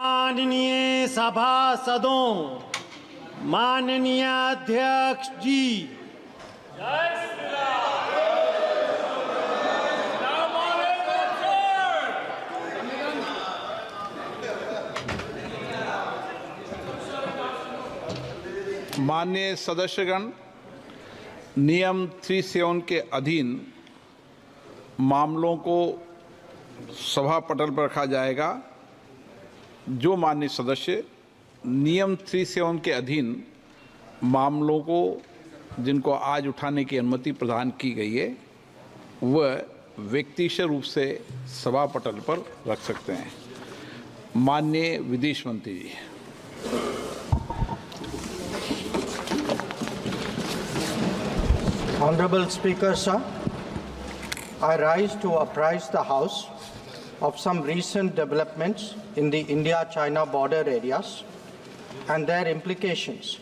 माननीय सभासदों, माननीय अध्यक्ष जी, माननीय सदस्यगण, नियम 37 के अधीन मामलों को सभा पटल पर रखा जाएगा। जो माननीय सदस्य नियम 37 के अधीन मामलों को जिनको आज उठाने की अनुमति प्रदान की गई है वह व्यक्तिगत रूप से सभा पटल पर रख सकते हैं। माननीय विदेश मंत्री जी। Honorable Speaker, sir, I rise to apprise the House of some recent developments in the India-China border areas and their implications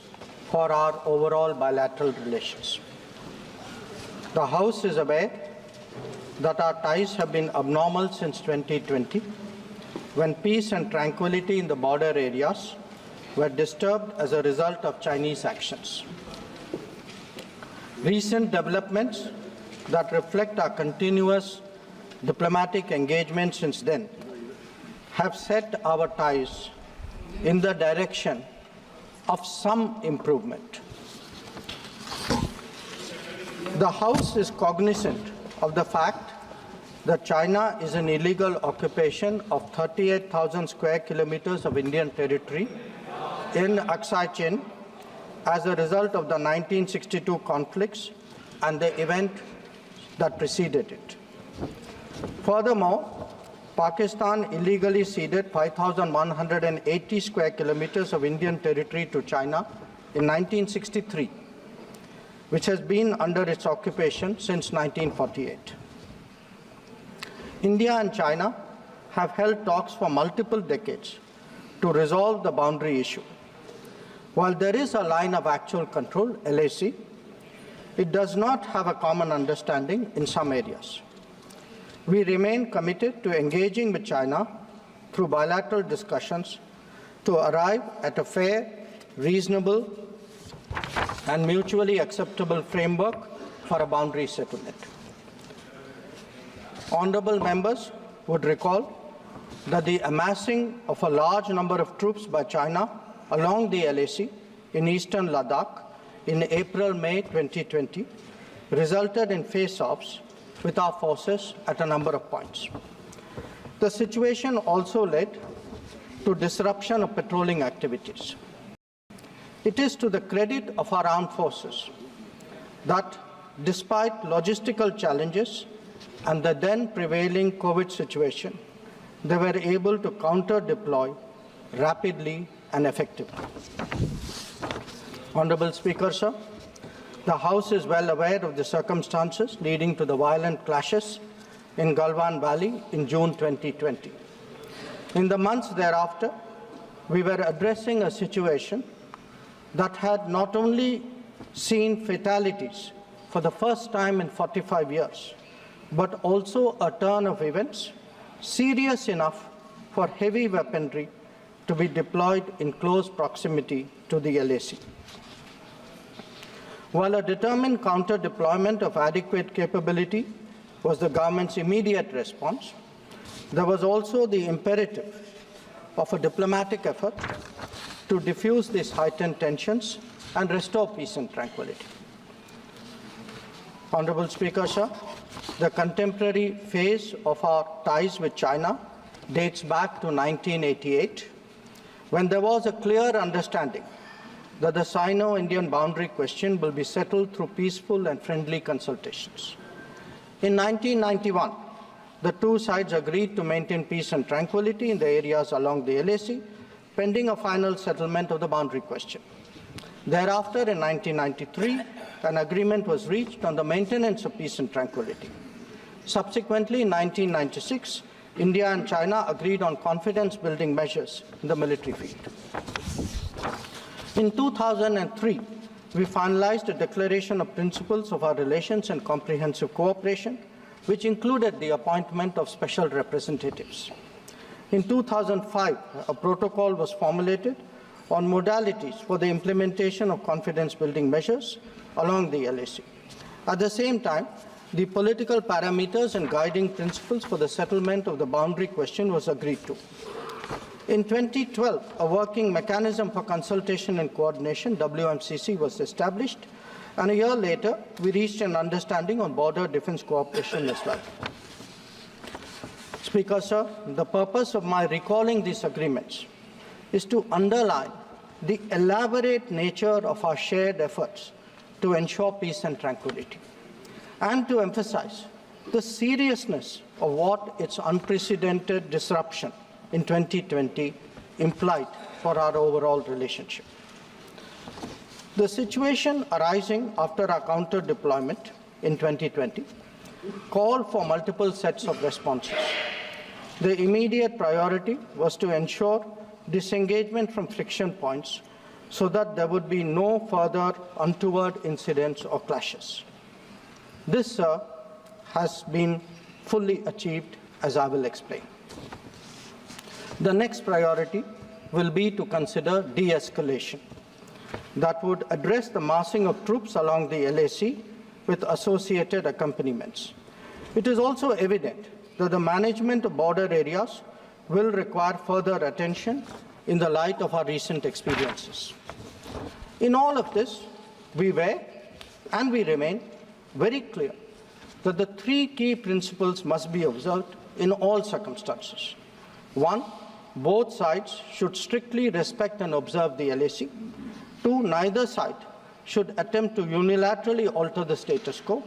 for our overall bilateral relations. The House is aware that our ties have been abnormal since 2020, when peace and tranquility in the border areas were disturbed as a result of Chinese actions. Recent developments that reflect our continuous diplomatic engagement since then have set our ties in the direction of some improvement. The House is cognizant of the fact that China is an illegal occupation of 38,000 square kilometers of Indian territory in Aksai Chin as a result of the 1962 conflicts and the event that preceded it. Furthermore, Pakistan illegally ceded 5,180 square kilometers of Indian territory to China in 1963, which has been under its occupation since 1948. India and China have held talks for multiple decades to resolve the boundary issue. While there is a line of actual control, LAC, it does not have a common understanding in some areas. We remain committed to engaging with China through bilateral discussions to arrive at a fair, reasonable, and mutually acceptable framework for a boundary settlement. Honorable members would recall that the amassing of a large number of troops by China along the LAC in eastern Ladakh in April-May 2020 resulted in face-offs with our forces at a number of points. The situation also led to disruption of patrolling activities. It is to the credit of our armed forces that despite logistical challenges and the then prevailing COVID situation, they were able to counter-deploy rapidly and effectively. Honorable Speaker, sir, the House is well aware of the circumstances leading to the violent clashes in Galwan Valley in June 2020. In the months thereafter, we were addressing a situation that had not only seen fatalities for the first time in 45 years, but also a turn of events serious enough for heavy weaponry to be deployed in close proximity to the LAC. While a determined counter-deployment of adequate capability was the government's immediate response, there was also the imperative of a diplomatic effort to diffuse these heightened tensions and restore peace and tranquility. Honorable Speaker, sir, the contemporary phase of our ties with China dates back to 1988, when there was a clear understanding that the Sino-Indian boundary question will be settled through peaceful and friendly consultations. In 1991, the two sides agreed to maintain peace and tranquility in the areas along the LAC, pending a final settlement of the boundary question. Thereafter, in 1993, an agreement was reached on the maintenance of peace and tranquility. Subsequently, in 1996, India and China agreed on confidence-building measures in the military field. In 2003, we finalized a declaration of principles of our relations and comprehensive cooperation, which included the appointment of special representatives. In 2005, a protocol was formulated on modalities for the implementation of confidence-building measures along the LAC. At the same time, the political parameters and guiding principles for the settlement of the boundary question was agreed to. In 2012, a working mechanism for consultation and coordination, WMCC, was established, and a year later, we reached an understanding on border defense cooperation as well. Speaker, sir, the purpose of my recalling these agreements is to underline the elaborate nature of our shared efforts to ensure peace and tranquility, and to emphasize the seriousness of what its unprecedented disruption in 2020 implied for our overall relationship. The situation arising after our counter-deployment in 2020 called for multiple sets of responses. The immediate priority was to ensure disengagement from friction points so that there would be no further untoward incidents or clashes. This, sir, has been fully achieved, as I will explain. The next priority will be to consider de-escalation that would address the massing of troops along the LAC with associated accompaniments. It is also evident that the management of border areas will require further attention in the light of our recent experiences. In all of this, we were and we remain very clear that the three key principles must be observed in all circumstances. One, both sides should strictly respect and observe the LAC. Two, neither side should attempt to unilaterally alter the status quo.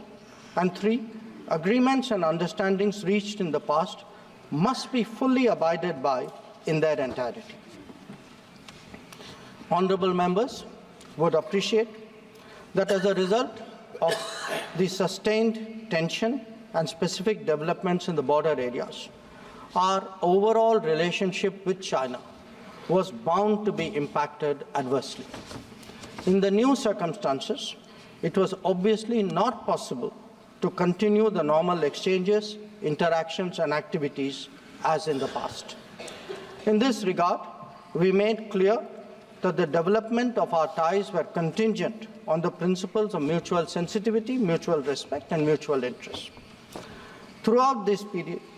And three, agreements and understandings reached in the past must be fully abided by in their entirety. Honourable members would appreciate that as a result of the sustained tension and specific developments in the border areas, our overall relationship with China was bound to be impacted adversely. In the new circumstances, it was obviously not possible to continue the normal exchanges, interactions, and activities as in the past. In this regard, we made clear that the development of our ties were contingent on the principles of mutual sensitivity, mutual respect, and mutual interest. Throughout this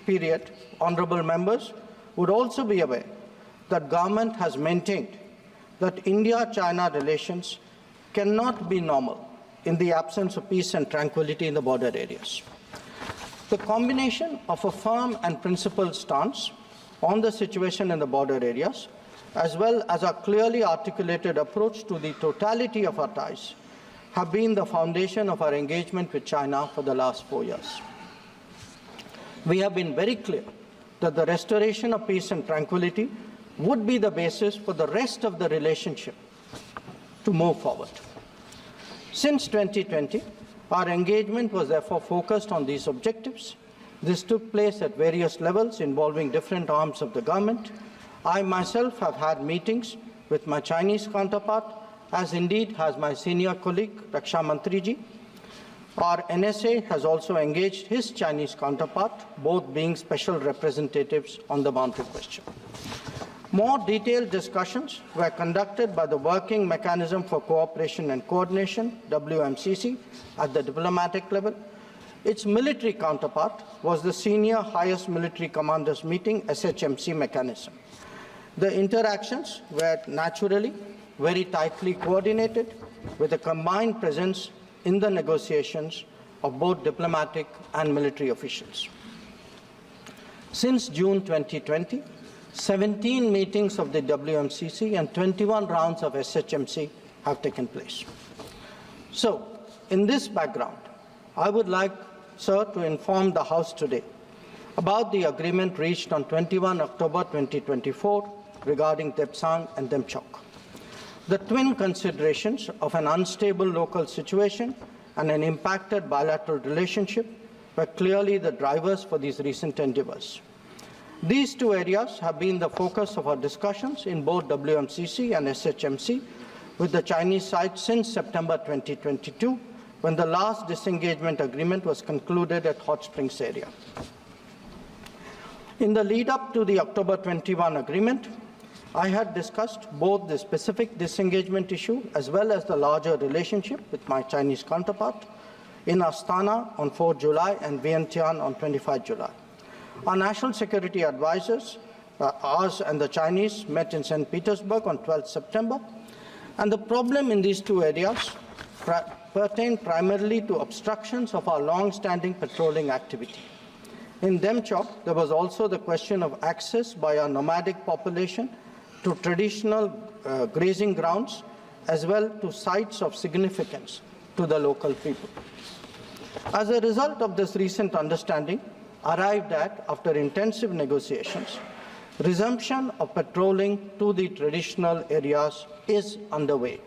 period, honourable members would also be aware that government has maintained that India-China relations cannot be normal in the absence of peace and tranquility in the border areas. The combination of a firm and principled stance on the situation in the border areas, as well as a clearly articulated approach to the totality of our ties, have been the foundation of our engagement with China for the last 4 years. We have been very clear that the restoration of peace and tranquility would be the basis for the rest of the relationship to move forward. Since 2020, our engagement was therefore focused on these objectives. This took place at various levels involving different arms of the government. I myself have had meetings with my Chinese counterpart, as indeed has my senior colleague, Raksha Mantriji. Our NSA has also engaged his Chinese counterpart, both being special representatives on the boundary question. More detailed discussions were conducted by the Working Mechanism for Cooperation and Coordination, WMCC, at the diplomatic level. Its military counterpart was the Senior Highest Military Commanders Meeting, SHMC mechanism. The interactions were naturally very tightly coordinated with a combined presence in the negotiations of both diplomatic and military officials. Since June 2020, 17 meetings of the WMCC and 21 rounds of SHMC have taken place. So, in this background, I would like, sir, to inform the House today about the agreement reached on 21 October 2024 regarding Depsang and Demchok. The twin considerations of an unstable local situation and an impacted bilateral relationship were clearly the drivers for these recent endeavours. These two areas have been the focus of our discussions in both WMCC and SHMC with the Chinese side since September 2022, when the last disengagement agreement was concluded at Hot Springs area. In the lead up to the October 21 agreement, I had discussed both the specific disengagement issue as well as the larger relationship with my Chinese counterpart in Astana on 4 July and Vientiane on 25 July. Our national security advisors, ours and the Chinese, met in St. Petersburg on 12 September, and the problem in these two areas pertained primarily to obstructions of our long-standing patrolling activity. In Demchok, there was also the question of access by our nomadic population to traditional grazing grounds, as well to sites of significance to the local people. As a result of this recent understanding, arrived at, after intensive negotiations, resumption of patrolling to the traditional areas is underway.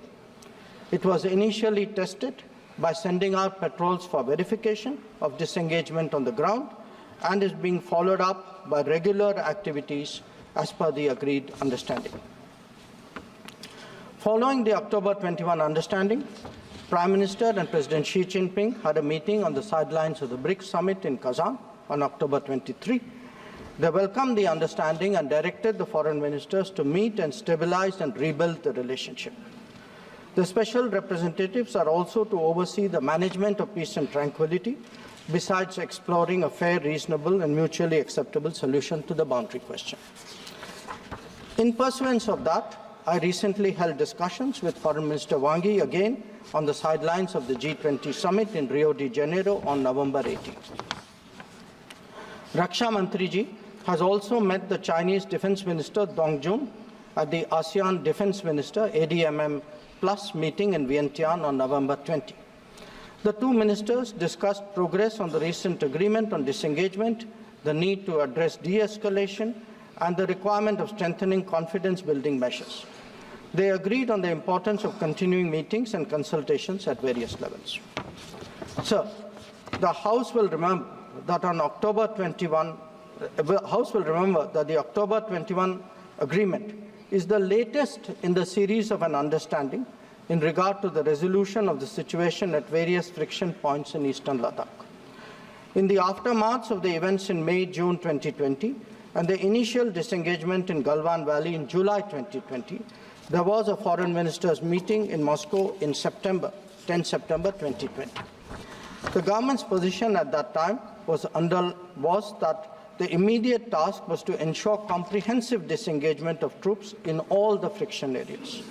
It was initially tested by sending out patrols for verification of disengagement on the ground and is being followed up by regular activities as per the agreed understanding. Following the October 21 understanding, Prime Minister and President Xi Jinping had a meeting on the sidelines of the BRICS summit in Kazan on October 23. They welcomed the understanding and directed the foreign ministers to meet and stabilize and rebuild the relationship. The special representatives are also to oversee the management of peace and tranquility, besides exploring a fair, reasonable, and mutually acceptable solution to the boundary question. In pursuance of that, I recently held discussions with Foreign Minister Wang Yi again on the sidelines of the G20 summit in Rio de Janeiro on November 18. Raksha Mantriji has also met the Chinese Defense Minister Dong Jun at the ASEAN Defense Minister ADMM Plus meeting in Vientiane on November 20. The two ministers discussed progress on the recent agreement on disengagement, the need to address de-escalation, and the requirement of strengthening confidence-building measures. They agreed on the importance of continuing meetings and consultations at various levels. Sir, the House will remember that on October 21, the October 21 agreement is the latest in the series of an understanding in regard to the resolution of the situation at various friction points in eastern Ladakh. In the aftermath of the events in May-June 2020 and the initial disengagement in Galwan Valley in July 2020, there was a foreign ministers meeting in Moscow in 10 September 2020. The government's position at that time was that the immediate task was to ensure comprehensive disengagement of troops in all the friction areas.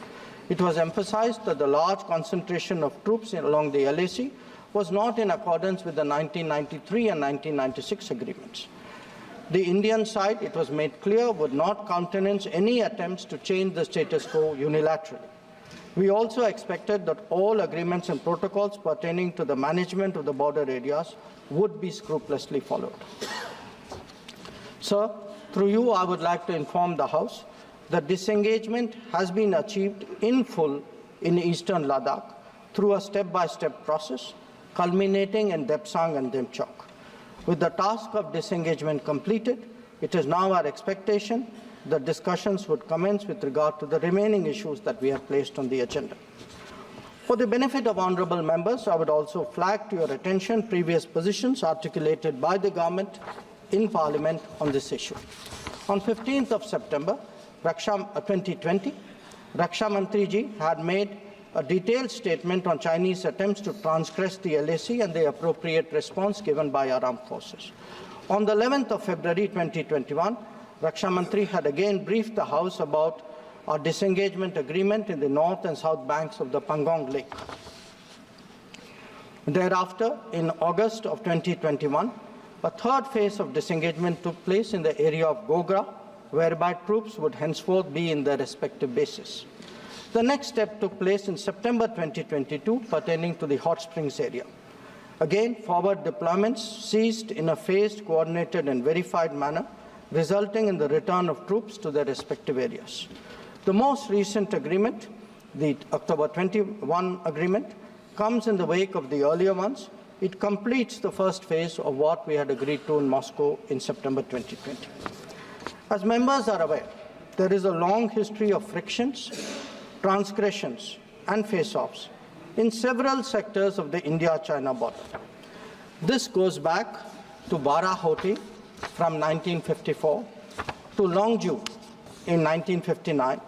It was emphasized that the large concentration of troops along the LAC was not in accordance with the 1993 and 1996 agreements. The Indian side, it was made clear, would not countenance any attempts to change the status quo unilaterally. We also expected that all agreements and protocols pertaining to the management of the border areas would be scrupulously followed. Sir, through you, I would like to inform the House that disengagement has been achieved in full in eastern Ladakh through a step-by-step process, culminating in Depsang and Demchok. With the task of disengagement completed, it is now our expectation that discussions would commence with regard to the remaining issues that we have placed on the agenda. For the benefit of honourable members, I would also flag to your attention previous positions articulated by the government in Parliament on this issue. On 15th of September 2020, Raksha Mantriji had made a detailed statement on Chinese attempts to transgress the LAC and the appropriate response given by our armed forces. On the 11th of February 2021, Raksha Mantri had again briefed the House about our disengagement agreement in the north and south banks of the Pangong Lake. Thereafter, in August of 2021, a third phase of disengagement took place in the area of Gogra, whereby troops would henceforth be in their respective bases. The next step took place in September 2022, pertaining to the Hot Springs area. Again, forward deployments ceased in a phased, coordinated and verified manner, resulting in the return of troops to their respective areas. The most recent agreement, the October 21 agreement, comes in the wake of the earlier ones. It completes the first phase of what we had agreed to in Moscow in September 2020. As members are aware, there is a long history of frictions, transgressions and face-offs in several sectors of the India-China border. This goes back to Bara Hoti from 1954, to Longju in 1959,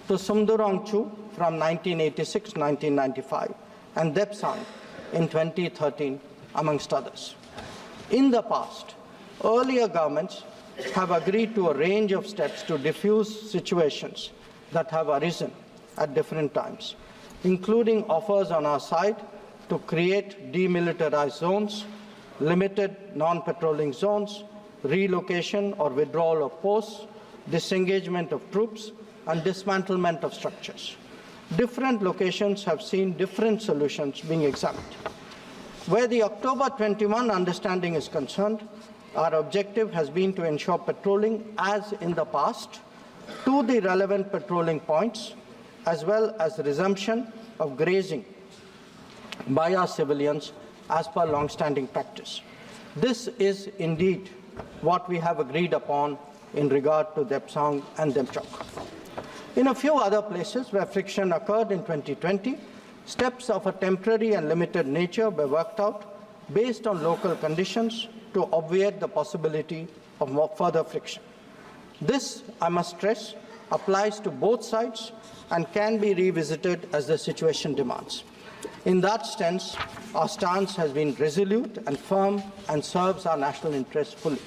to Sumdurongchu from 1986-1995, and Depsang in 2013, amongst others. In the past, earlier governments have agreed to a range of steps to diffuse situations that have arisen at different times, including offers on our side to create demilitarized zones, limited non-patrolling zones, relocation or withdrawal of posts, disengagement of troops, and dismantlement of structures. Different locations have seen different solutions being examined. Where the October 21 understanding is concerned, our objective has been to ensure patrolling as in the past to the relevant patrolling points, as well as resumption of grazing by our civilians as per long-standing practice. This is indeed what we have agreed upon in regard to Depsang and Demchok. In a few other places where friction occurred in 2020, steps of a temporary and limited nature were worked out based on local conditions to obviate the possibility of further friction. This, I must stress, applies to both sides and can be revisited as the situation demands. In that sense, our stance has been resolute and firm and serves our national interests fully.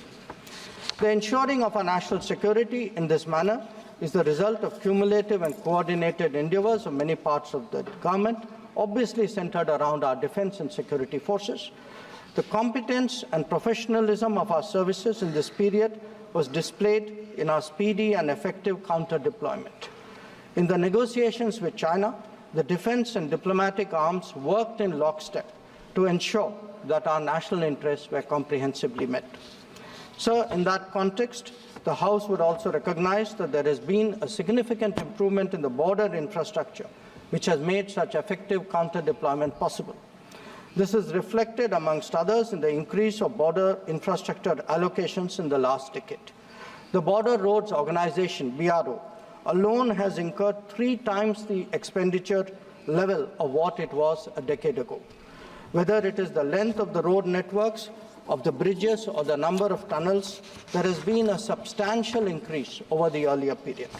The ensuring of our national security in this manner is the result of cumulative and coordinated endeavors of many parts of the government, obviously centered around our defense and security forces. The competence and professionalism of our services in this period was displayed in our speedy and effective counter-deployment. In the negotiations with China, the defense and diplomatic arms worked in lockstep to ensure that our national interests were comprehensively met. Sir, in that context, the House would also recognize that there has been a significant improvement in the border infrastructure, which has made such effective counter-deployment possible. This is reflected, amongst others, in the increase of border infrastructure allocations in the last decade. The Border Roads Organization, BRO, alone has incurred 3 times the expenditure level of what it was a decade ago. Whether it is the length of the road networks, of the bridges, or the number of tunnels, there has been a substantial increase over the earlier period.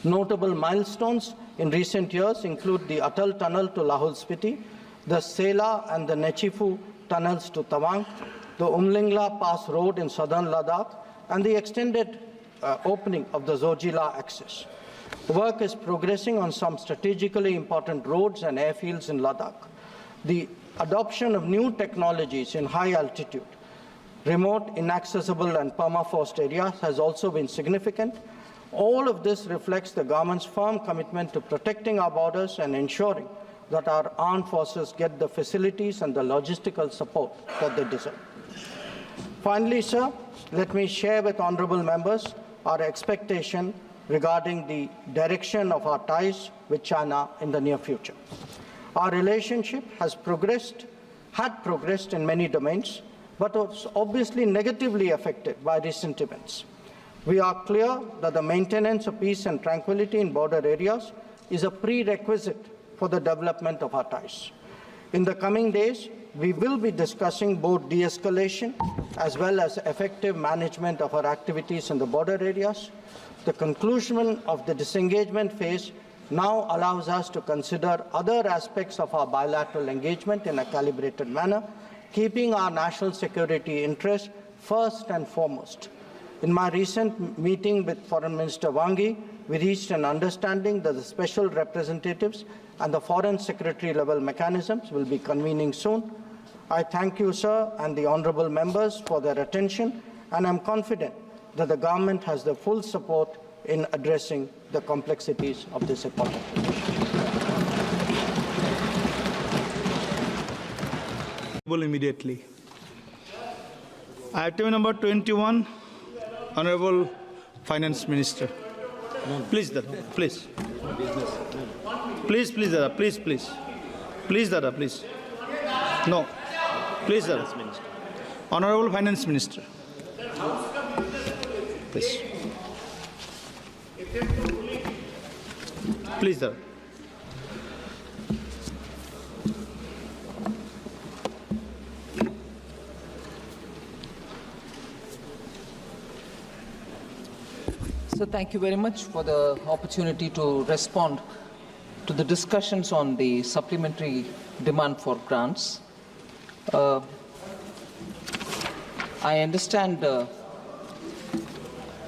Notable milestones in recent years include the Atal Tunnel to Lahul Spiti, the Sela and the Nechifu tunnels to Tawang, the Umlingla Pass Road in southern Ladakh, and the extended opening of the Zojila axis. Work is progressing on some strategically important roads and airfields in Ladakh. The adoption of new technologies in high altitude, remote, inaccessible, and permafrost areas has also been significant. All of this reflects the government's firm commitment to protecting our borders and ensuring that our armed forces get the facilities and the logistical support that they deserve. Finally, sir, let me share with honourable members our expectation regarding the direction of our ties with China in the near future. Our relationship had progressed in many domains, but was obviously negatively affected by recent events. We are clear that the maintenance of peace and tranquility in border areas is a prerequisite for the development of our ties. In the coming days, we will be discussing both de-escalation as well as effective management of our activities in the border areas. The conclusion of the disengagement phase now allows us to consider other aspects of our bilateral engagement in a calibrated manner, keeping our national security interests first and foremost. In my recent meeting with Foreign Minister Wang Yi, we reached an understanding that the special representatives and the Foreign Secretary level mechanisms will be convening soon. I thank you, sir, and the honourable members for their attention, and I am confident that the government has the full support in addressing the complexities of this important issue. Immediately. Item number 21, Honourable Finance Minister. Please, Dada, please. Please, Dada, please. Please, Dada, please. No. Please, Dada. Honourable Finance Minister. Please. Please, Dada. So thank you very much for the opportunity to respond to the discussions on the supplementary demand for grants. I understand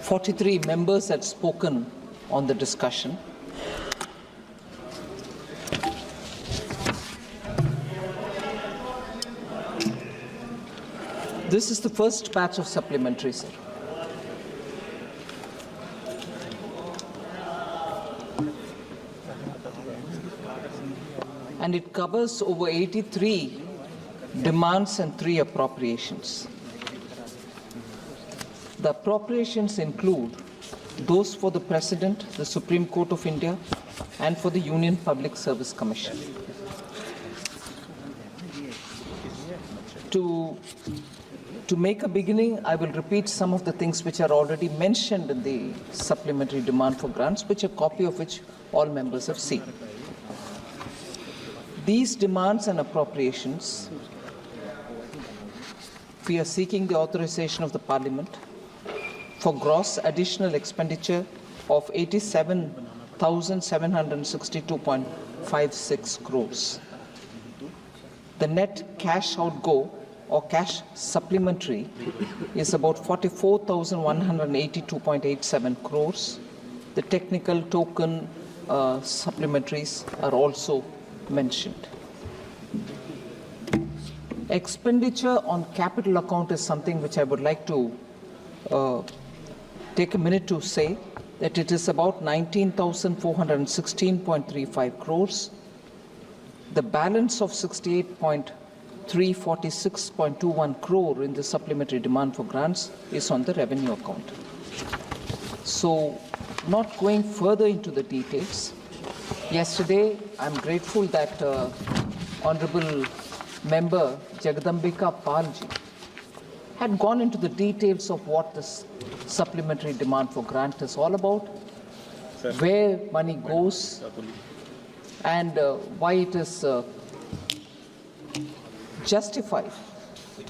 43 members had spoken on the discussion. This is the first batch of supplementary, sir. And it covers over 83 demands and 3 appropriations. The appropriations include those for the President, the Supreme Court of India, and for the Union Public Service Commission. To make a beginning, I will repeat some of the things which are already mentioned in the supplementary demand for grants, which a copy of which all members have seen. These demands and appropriations, we are seeking the authorization of the Parliament for gross additional expenditure of 87,762.56 crores. The net cash outgo or cash supplementary is about 44,182.87 crores. The technical token supplementaries are also mentioned. Expenditure on capital account is something which I would like to take a minute to say that it is about 19,416.35 crores. The balance of 68.346.21 crore in the supplementary demand for grants is on the revenue account. So, not going further into the details, yesterday I'm grateful that Honorable Member Jagadambika Palji had gone into the details of what this supplementary demand for grant is all about, where money goes, and why it is justified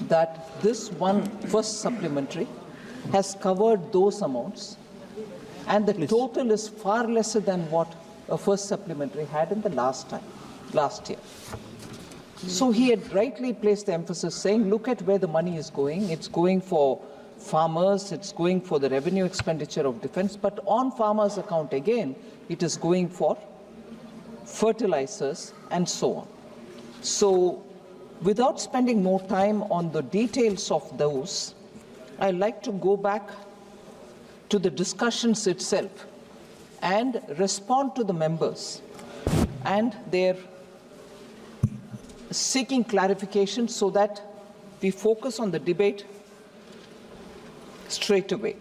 that this first supplementary has covered those amounts, and the total is far lesser than what a first supplementary had in the last year. So he had rightly placed the emphasis saying, look at where the money is going. It's going for farmers, it's going for the revenue expenditure of defense, but on farmers' account again, it is going for fertilizers and so on. So without spending more time on the details of those, I'd like to go back to the discussions itself and respond to the members and their seeking clarification so that we focus on the debate straight away.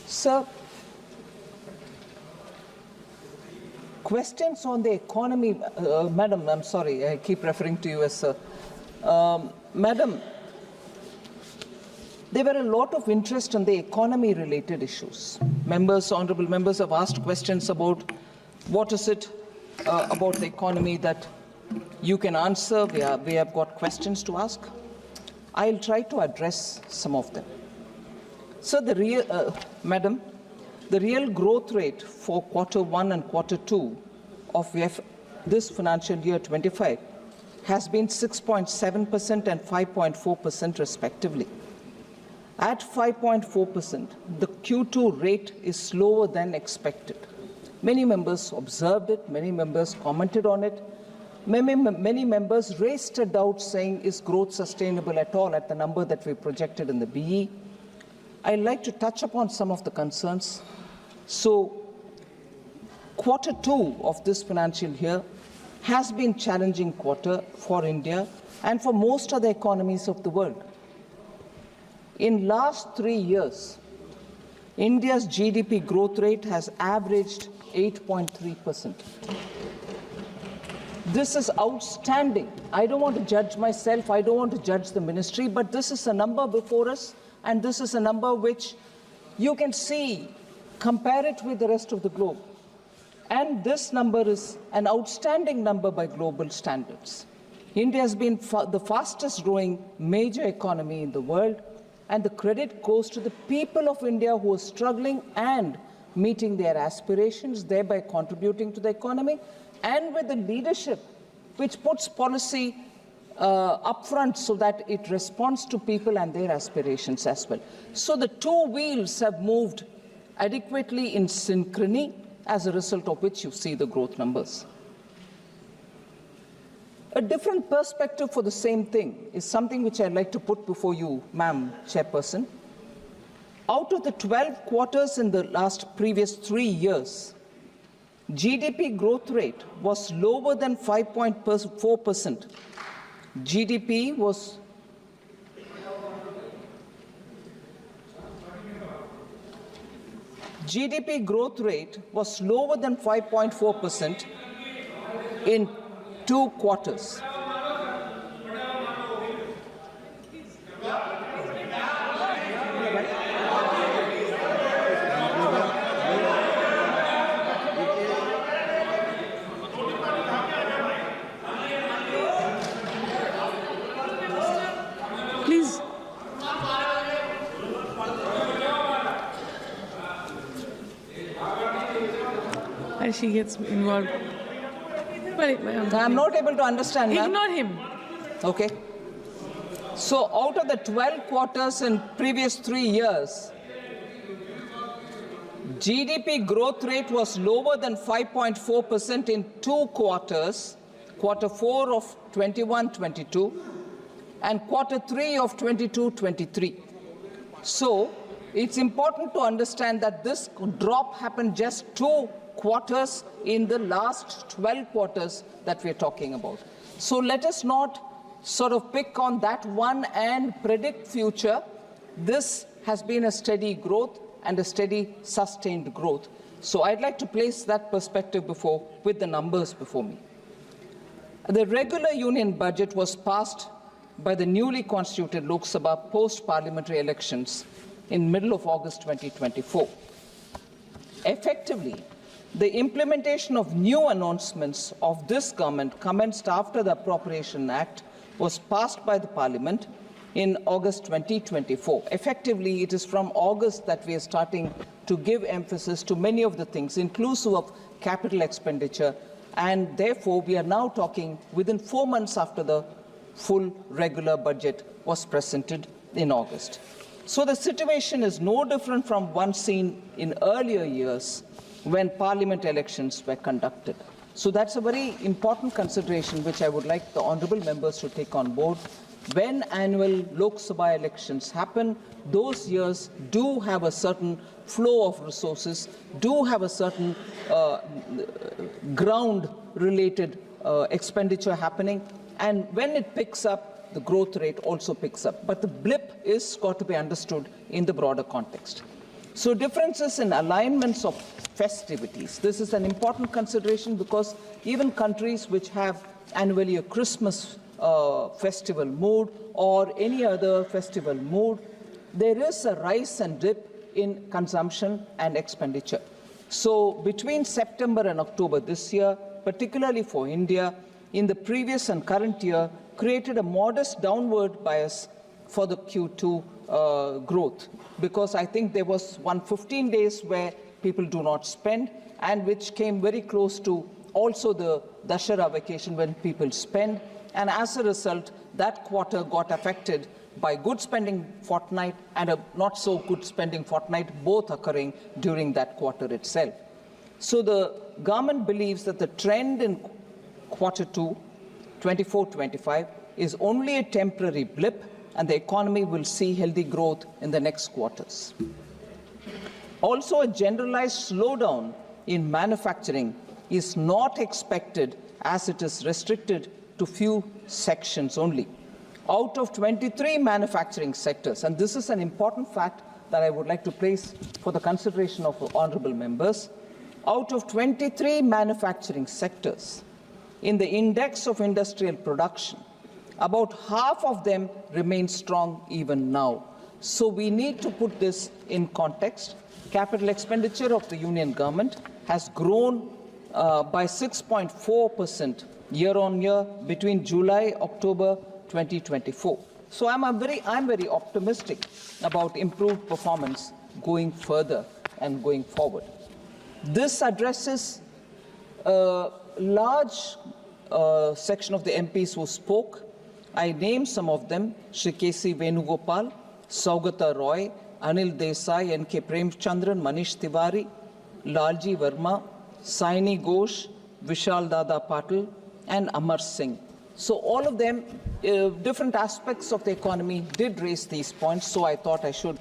Sir, questions on the economy, Madam, I'm sorry, I keep referring to you as Sir. Madam, there were a lot of interest on the economy-related issues. Honorable members have asked questions about what is it about the economy that you can answer. We have got questions to ask. I'll try to address some of them. So, Madam, the real growth rate for Q1 and Q2 of this financial year 25 has been 6.7% and 5.4% respectively. At 5.4%, the Q2 rate is slower than expected. Many members observed it, many members commented on it. Many members raised a doubt saying, is growth sustainable at all at the number that we projected in the BE? I'd like to touch upon some of the concerns. So, Q2 of this financial year has been a challenging quarter for India and for most other economies of the world. In last 3 years, India's GDP growth rate has averaged 8.3%. This is outstanding. I don't want to judge myself, I don't want to judge the ministry, but this is a number before us, and this is a number which you can see, compare it with the rest of the globe. And this number is an outstanding number by global standards. India has been the fastest growing major economy in the world, and the credit goes to the people of India who are struggling and meeting their aspirations, thereby contributing to the economy, and with the leadership which puts policy upfront so that it responds to people and their aspirations as well. So the two wheels have moved adequately in synchrony, as a result of which you see the growth numbers. A different perspective for the same thing is something which I'd like to put before you, Ma'am Chairperson. Out of the 12 quarters in the previous 3 years, GDP growth rate was lower than 5.4%. GDP growth rate was lower than 5.4% in 2 quarters. Please. And she gets involved. I'm not able to understand, ma'am. Ignore him. Okay. So out of the 12 quarters in previous 3 years, GDP growth rate was lower than 5.4% in 2 quarters, quarter 4 of 21-22 and quarter 3 of 22-23. So it's important to understand that this drop happened just 2 quarters in the last 12 quarters that we're talking about. So let us not sort of pick on that one and predict future. This has been a steady growth and a steady sustained growth. So I'd like to place that perspective with the numbers before me. The regular union budget was passed by the newly constituted Lok Sabha post-parliamentary elections in middle of August 2024. Effectively, the implementation of new announcements of this government commenced after the Appropriation Act was passed by the Parliament in August 2024. Effectively, it is from August that we are starting to give emphasis to many of the things, inclusive of capital expenditure, and therefore we are now talking within 4 months after the full regular budget was presented in August. So the situation is no different from one seen in earlier years when parliament elections were conducted. So that's a very important consideration which I would like the honourable members to take on board. When annual Lok Sabha elections happen, those years do have a certain flow of resources, do have a certain ground-related expenditure happening, and when it picks up, the growth rate also picks up. But the blip is got to be understood in the broader context. So differences in alignments of festivities. This is an important consideration because even countries which have annually a Christmas festival mood or any other festival mood, there is a rise and dip in consumption and expenditure. So between September and October this year, particularly for India, in the previous and current year, created a modest downward bias for the Q2 growth, because I think there was 15 days where people do not spend, and which came very close to also the Dussehra vacation when people spend, and as a result, that quarter got affected by good spending fortnight and a not so good spending fortnight, both occurring during that quarter itself. So the government believes that the trend in quarter 2, 24-25, is only a temporary blip, and the economy will see healthy growth in the next quarters. Also, a generalized slowdown in manufacturing is not expected, as it is restricted to few sections only. Out of 23 manufacturing sectors, and this is an important fact that I would like to place for the consideration of the honourable members, out of 23 manufacturing sectors, in the index of industrial production, about half of them remain strong even now. So we need to put this in context. Capital expenditure of the Union government has grown by 6.4% year-on-year between July-October 2024. So I'm very optimistic about improved performance going further and going forward. This addresses a large section of the MPs who spoke. I named some of them: Shri K.C. Venugopal, Saugata Roy, Anil Desai, N.K. Premchandran, Manish Tiwari, Lalji Verma, Saini Ghosh, Vishal Dada Patil, and Amar Singh. So all of them, different aspects of the economy did raise these points, so I thought I should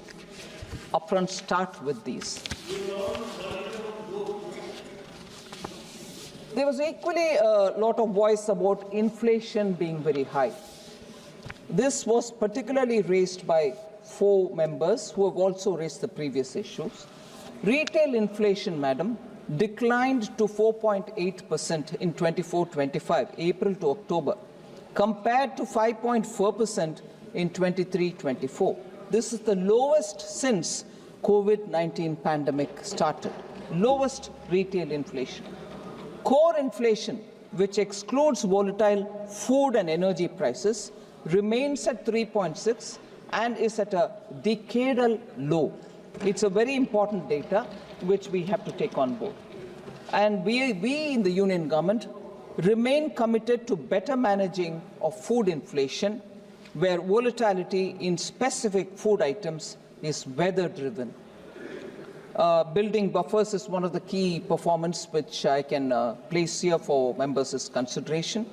upfront start with these. There was equally a lot of voice about inflation being very high. This was particularly raised by 4 members who have also raised the previous issues. Retail inflation, madam, declined to 4.8% in 24-25, April to October, compared to 5.4% in 23-24. This is the lowest since COVID-19 pandemic started. Lowest retail inflation. Core inflation, which excludes volatile food and energy prices, remains at 3.6 and is at a decadal low. It's a very important data which we have to take on board. And we in the Union government remain committed to better managing of food inflation, where volatility in specific food items is weather-driven. Building buffers is one of the key performance which I can place here for members' consideration,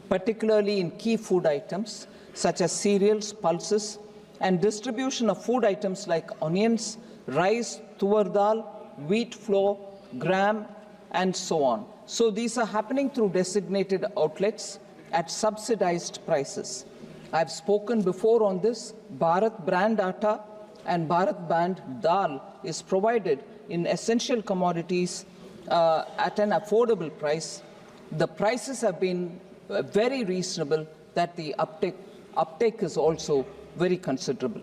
particularly in key food items such as cereals, pulses, and distribution of food items like onions, rice, tuvar dal, wheat flour, gram, and so on. So these are happening through designated outlets at subsidized prices. I've spoken before on this. Bharat brand atta and Bharat brand dal is provided in essential commodities at an affordable price. The prices have been very reasonable, that the uptake is also very considerable.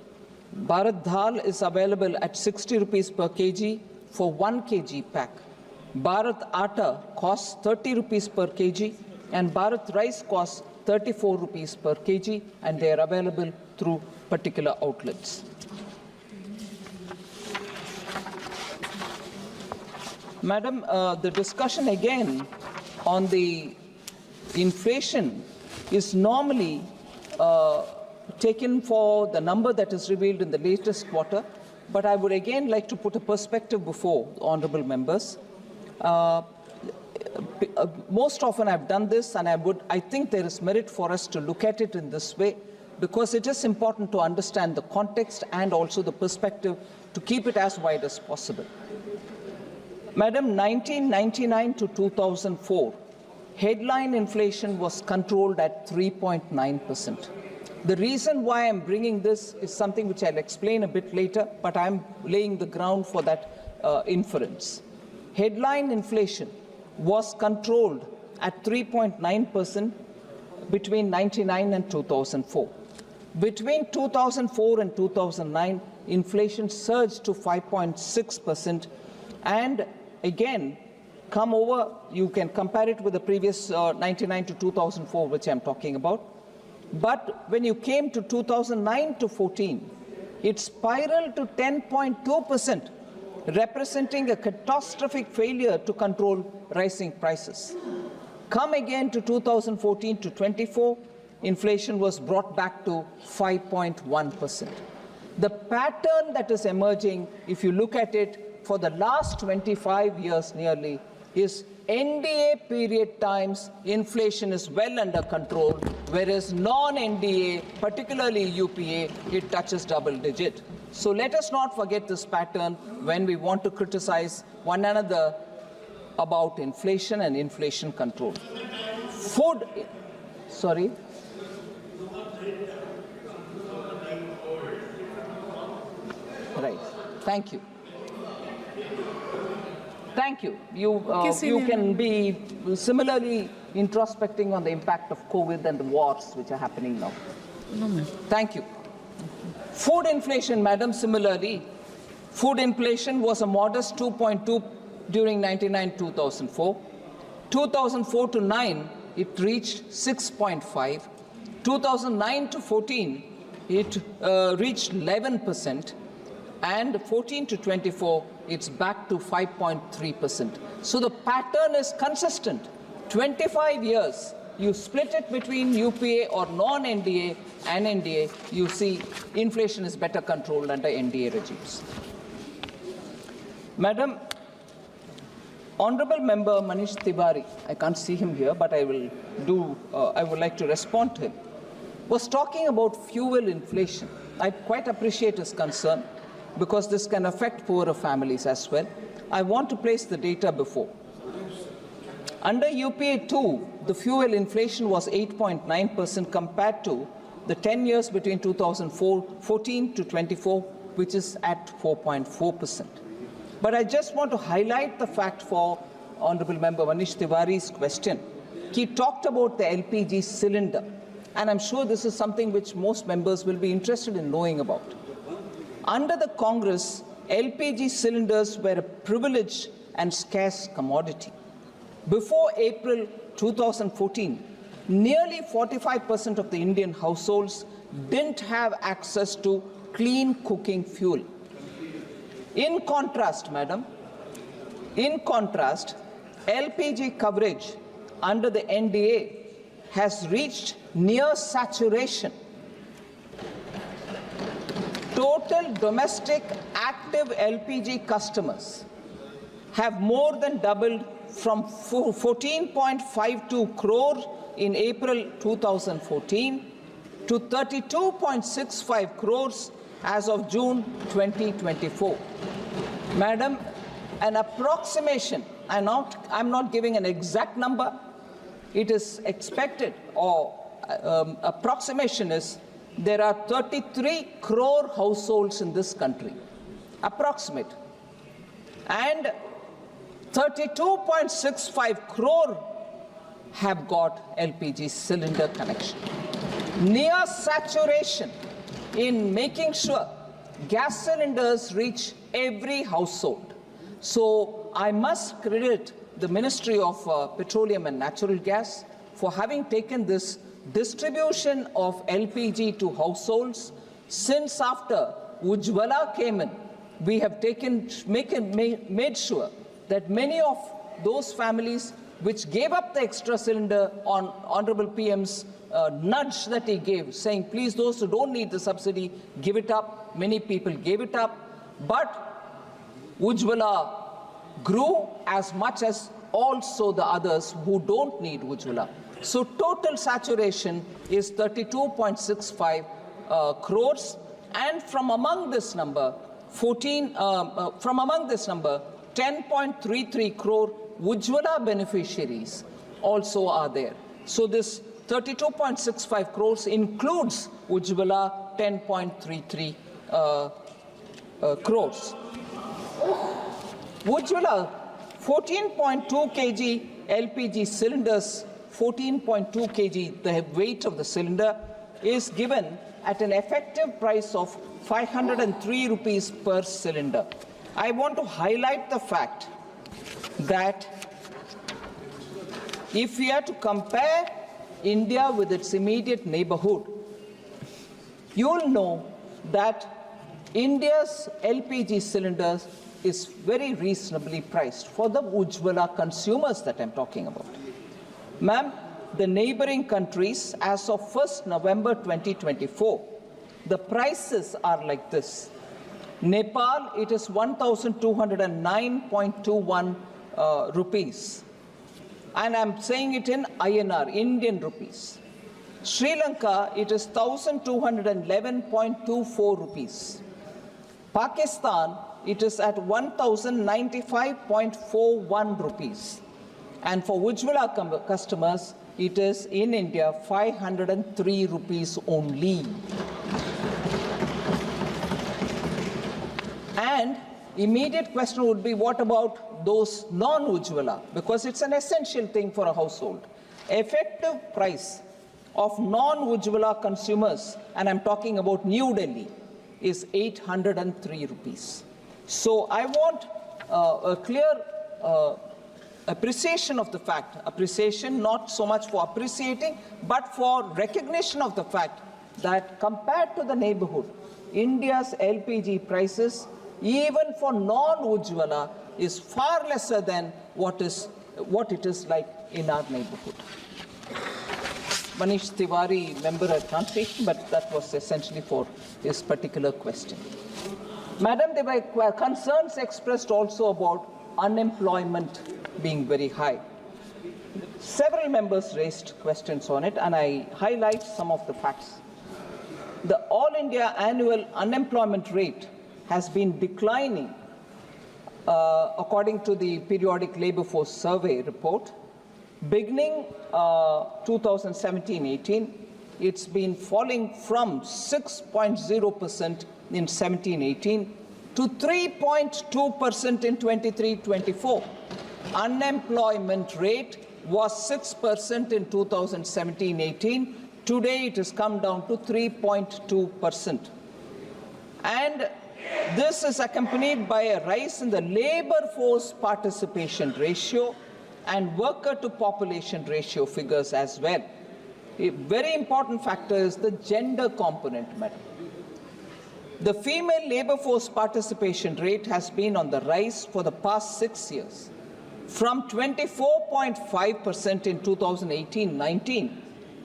Bharat dal is available at 60 rupees per kg for 1 kg pack. Bharat atta costs 30 rupees per kg, and Bharat rice costs 34 rupees per kg, and they are available through particular outlets. Madam, the discussion again on the inflation is normally taken for the number that is revealed in the latest quarter, but I would again like to put a perspective before honorable members. Most often I've done this, and I think there is merit for us to look at it in this way, because it is important to understand the context and also the perspective to keep it as wide as possible. Madam, 1999 to 2004, headline inflation was controlled at 3.9%. The reason why I'm bringing this is something which I'll explain a bit later, but I'm laying the ground for that inference. Headline inflation was controlled at 3.9% between 1999 and 2004. Between 2004 and 2009, inflation surged to 5.6%, and again, come over, you can compare it with the previous 99 to 2004, which I'm talking about. But when you came to 2009 to 14, it spiraled to 10.2%, representing a catastrophic failure to control rising prices. Come again to 2014 to 24, inflation was brought back to 5.1%. The pattern that is emerging, if you look at it, for the last 25 years nearly, is NDA period times, inflation is well under control, whereas non-NDA, particularly UPA, it touches double digit. So let us not forget this pattern when we want to criticize one another about inflation and inflation control. Food, sorry. Right, thank you. Thank you. You can be similarly introspecting on the impact of COVID and the wars which are happening now. No, ma'am. Thank you. Food inflation, madam, similarly. Food inflation was a modest 2.2 during 1999-2004. 2004 to 9, it reached 6.5. 2009 to 14, it reached 11%, and 14 to 24, it's back to 5.3%. So the pattern is consistent. 25 years, you split it between UPA or non-NDA and NDA, you see inflation is better controlled under NDA regimes. Madam, Honorable Member Manish Tiwari, I can't see him here, but I would like to respond to him, was talking about fuel inflation. I quite appreciate his concern because this can affect poorer families as well. I want to place the data before. Under UPA 2, the fuel inflation was 8.9% compared to the 10 years between 2014 to 24, which is at 4.4%. But I just want to highlight the fact for Honorable Member Manish Tiwari's question. He talked about the LPG cylinder, and I'm sure this is something which most members will be interested in knowing about. Under the Congress, LPG cylinders were a privileged and scarce commodity. Before April 2014, nearly 45% of the Indian households didn't have access to clean cooking fuel. In contrast, madam, LPG coverage under the NDA has reached near saturation. Total domestic active LPG customers have more than doubled from 14.52 crore in April 2014 to 32.65 crores as of June 2024. Madam, an approximation, I'm not giving an exact number, it is expected, or approximation is, there are 33 crore households in this country, approximate, and 32.65 crore have got LPG cylinder connection. Near saturation in making sure gas cylinders reach every household. So I must credit the Ministry of Petroleum and Natural Gas for having taken this distribution of LPG to households. Since after Ujjwala came in, we have made sure that many of those families which gave up the extra cylinder on Honorable PM's nudge that he gave, saying, please, those who don't need the subsidy, give it up. Many people gave it up. But Ujjwala grew as much as also the others who don't need Ujjwala. So total saturation is 32.65 crores. And from among this number, 10.33 crore Ujjwala beneficiaries also are there. So this 32.65 crores includes Ujjwala 10.33 crores. Ujjwala 14.2 kg LPG cylinders, 14.2 kg, the weight of the cylinder, is given at an effective price of 503 rupees per cylinder. I want to highlight the fact that if we are to compare India with its immediate neighborhood, you'll know that India's LPG cylinders is very reasonably priced for the Ujjwala consumers that I'm talking about. Ma'am, the neighboring countries, as of 1st November 2024, the prices are like this. Nepal, it is 1,209.21 rupees. And I'm saying it in INR, Indian rupees. Sri Lanka, it is 1,211.24 rupees. Pakistan, it is at 1,095.41 rupees. And for Ujjwala customers, it is in India 503 rupees only. And immediate question would be, what about those non-Ujjwala? Because it's an essential thing for a household. Effective price of non-Ujjwala consumers, and I'm talking about New Delhi, is 803 rupees. So I want a clear appreciation of the fact, appreciation not so much for appreciating, but for recognition of the fact that compared to the neighborhood, India's LPG prices, even for non-Ujjwala, is far lesser than what it is like in our neighborhood. Manish Tiwari, member, I can't take, but that was essentially for his particular question. Madam, there were concerns expressed also about unemployment being very high. Several members raised questions on it, and I highlight some of the facts. The All India annual unemployment rate has been declining according to the periodic labor force survey report. Beginning 2017-18, it's been falling from 6.0% in 17-18 to 3.2% in 23-24. Unemployment rate was 6% in 2017-18. Today it has come down to 3.2%. And this is accompanied by a rise in the labor force participation ratio and worker to population ratio figures as well. A very important factor is the gender component, madam. The female labor force participation rate has been on the rise for the past 6 years, from 24.5% in 2018-19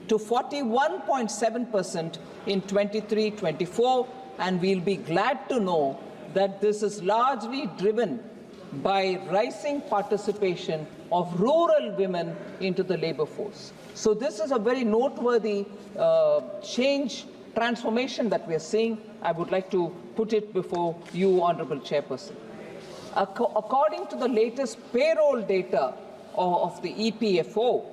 to 41.7% in 23-24, and we'll be glad to know that this is largely driven by rising participation of rural women into the labor force. So this is a very noteworthy transformation that we are seeing. I would like to put it before you, Honorable Chairperson. According to the latest payroll data of the EPFO,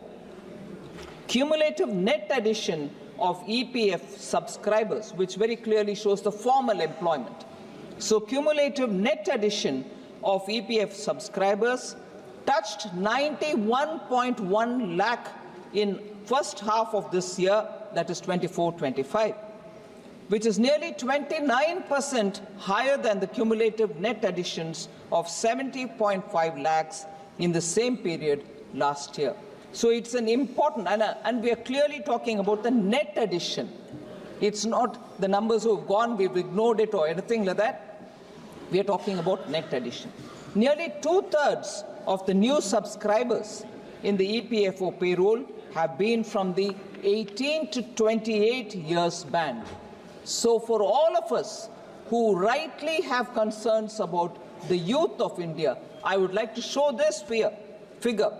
cumulative net addition of EPF subscribers, which very clearly shows the formal employment. So cumulative net addition of EPF subscribers touched 91.1 lakh in first half of this year, that is 24-25, which is nearly 29% higher than the cumulative net additions of 70.5 lakhs in the same period last year. So it's an important, and we are clearly talking about the net addition. It's not the numbers who have gone, we've ignored it or anything like that. We are talking about net addition. Nearly 2/3 of the new subscribers in the EPFO payroll have been from the 18 to 28 years band. So for all of us who rightly have concerns about the youth of India, I would like to show this figure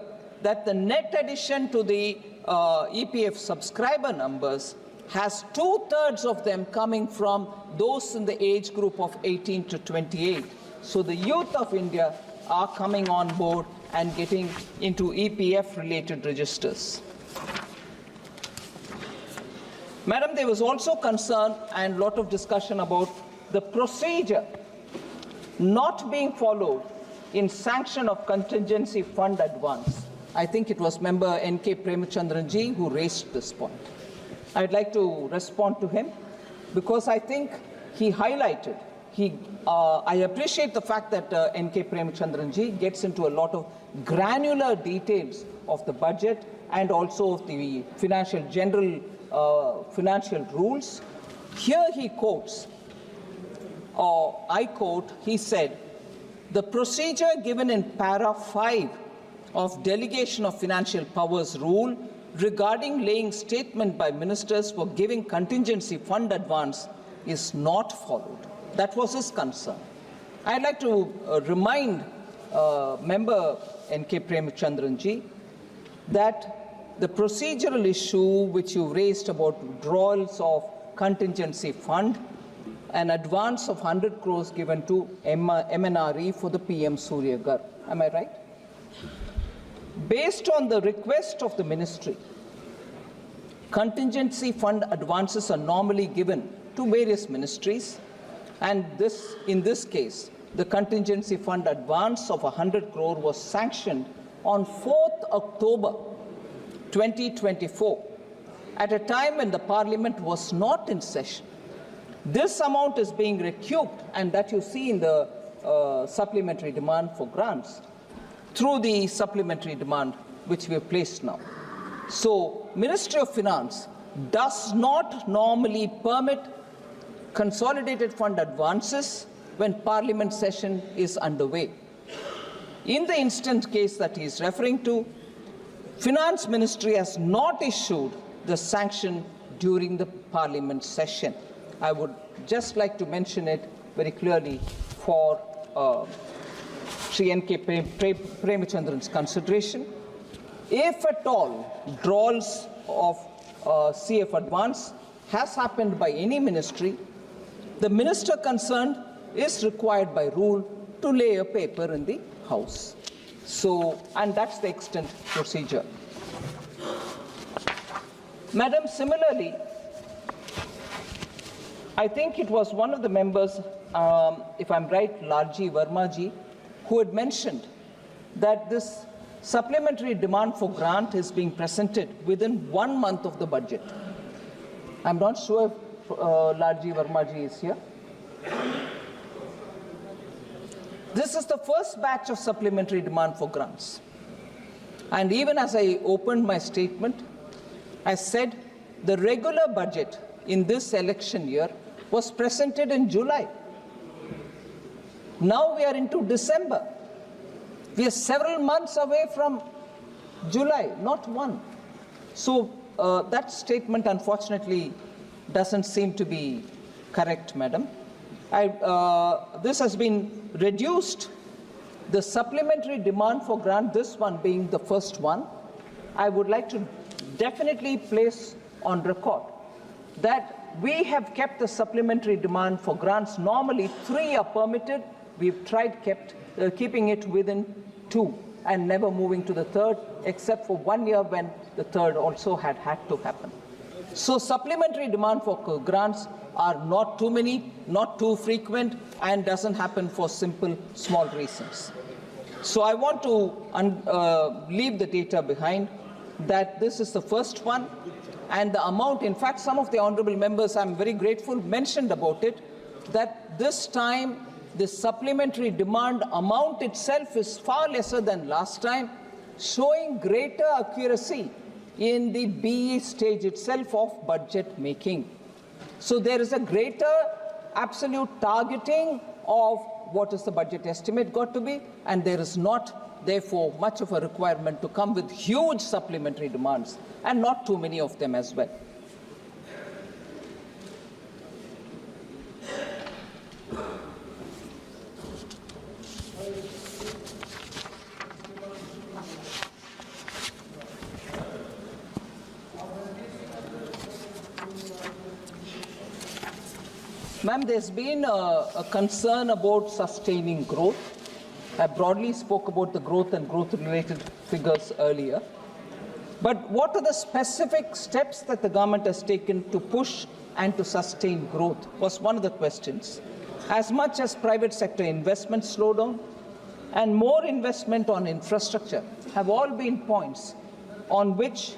that the net addition to the EPF subscriber numbers has 2/3 of them coming from those in the age group of 18 to 28. So the youth of India are coming on board and getting into EPF-related registers. Madam, there was also concern and a lot of discussion about the procedure not being followed in sanction of contingency fund advance. I think it was member N.K. Premachandranji who raised this point. I'd like to respond to him because I think he highlighted, I appreciate the fact that N.K. Premachandranji gets into a lot of granular details of the budget and also of the financial rules. Here he quotes, or I quote, he said, the procedure given in para 5 of Delegation of Financial Powers rule regarding laying statement by ministers for giving contingency fund advance is not followed. That was his concern. I'd like to remind member N.K. Premachandranji that the procedural issue which you raised about withdrawals of contingency fund, an advance of 100 crores given to MNRE for the PM Surya Ghar. Am I right? Based on the request of the ministry, contingency fund advances are normally given to various ministries, and in this case, the contingency fund advance of 100 crore was sanctioned on 4th October 2024, at a time when the Parliament was not in session. This amount is being recouped, and that you see in the supplementary demand for grants, through the supplementary demand which we have placed now. So, Ministry of Finance does not normally permit consolidated fund advances when Parliament session is underway. In the instant case that he is referring to, Finance Ministry has not issued the sanction during the Parliament session. I would just like to mention it very clearly for Sri N.K. Premachandran's consideration. If at all drawals of CF advance has happened by any ministry, the minister concerned is required by rule to lay a paper in the House. So, and that's the extent procedure. Madam, similarly, I think it was one of the members, if I'm right, Larji Vermaji, who had mentioned that this supplementary demand for grant is being presented within 1 month of the budget. I'm not sure if Larji Vermaji is here. This is the first batch of supplementary demand for grants. And even as I opened my statement, I said the regular budget in this election year was presented in July. Now we are into December. We are several months away from July, not one. So that statement, unfortunately, doesn't seem to be correct, Madam. This has been reduced. The supplementary demand for grant, this one being the first one, I would like to definitely place on record that we have kept the supplementary demand for grants. Normally 3 are permitted. We've tried keeping it within 2 and never moving to the 3rd, except for 1 year when the 3rd also had to happen. So supplementary demand for grants are not too many, not too frequent, and doesn't happen for simple, small reasons. So I want to leave the data behind that this is the first one, and the amount, in fact, some of the honorable members, I'm very grateful, mentioned about it, that this time the supplementary demand amount itself is far lesser than last time, showing greater accuracy in the BE stage itself of budget making. So there is a greater absolute targeting of what is the budget estimate got to be, and there is not, therefore, much of a requirement to come with huge supplementary demands, and not too many of them as well. Ma'am, there's been a concern about sustaining growth. I broadly spoke about the growth and growth-related figures earlier. But what are the specific steps that the government has taken to push and to sustain growth was one of the questions. As much as private sector investment slowdown and more investment on infrastructure have all been points on which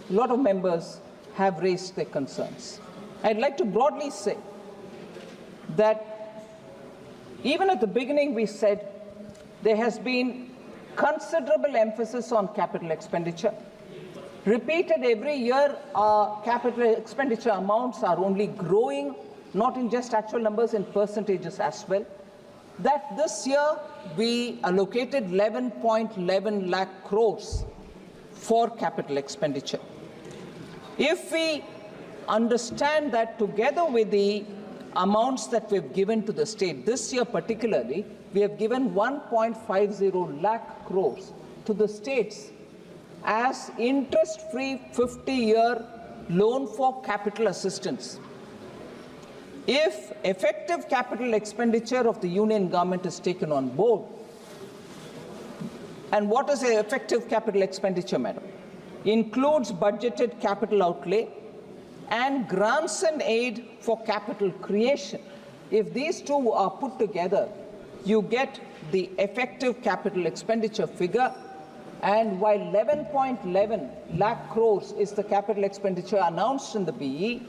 a lot of members have raised their concerns. I'd like to broadly say that even at the beginning we said there has been considerable emphasis on capital expenditure. Repeated every year, our capital expenditure amounts are only growing, not in just actual numbers, in percentages as well. That this year we allocated 11.11 lakh crores for capital expenditure. If we understand that together with the amounts that we've given to the state, this year particularly, we have given 1.50 lakh crores to the states as interest-free 50-year loan for capital assistance. If effective capital expenditure of the union government is taken on board, and what is the effective capital expenditure, madam? Includes budgeted capital outlay and grants and aid for capital creation. If these two are put together, you get the effective capital expenditure figure. And while 11.11 lakh crores is the capital expenditure announced in the BE,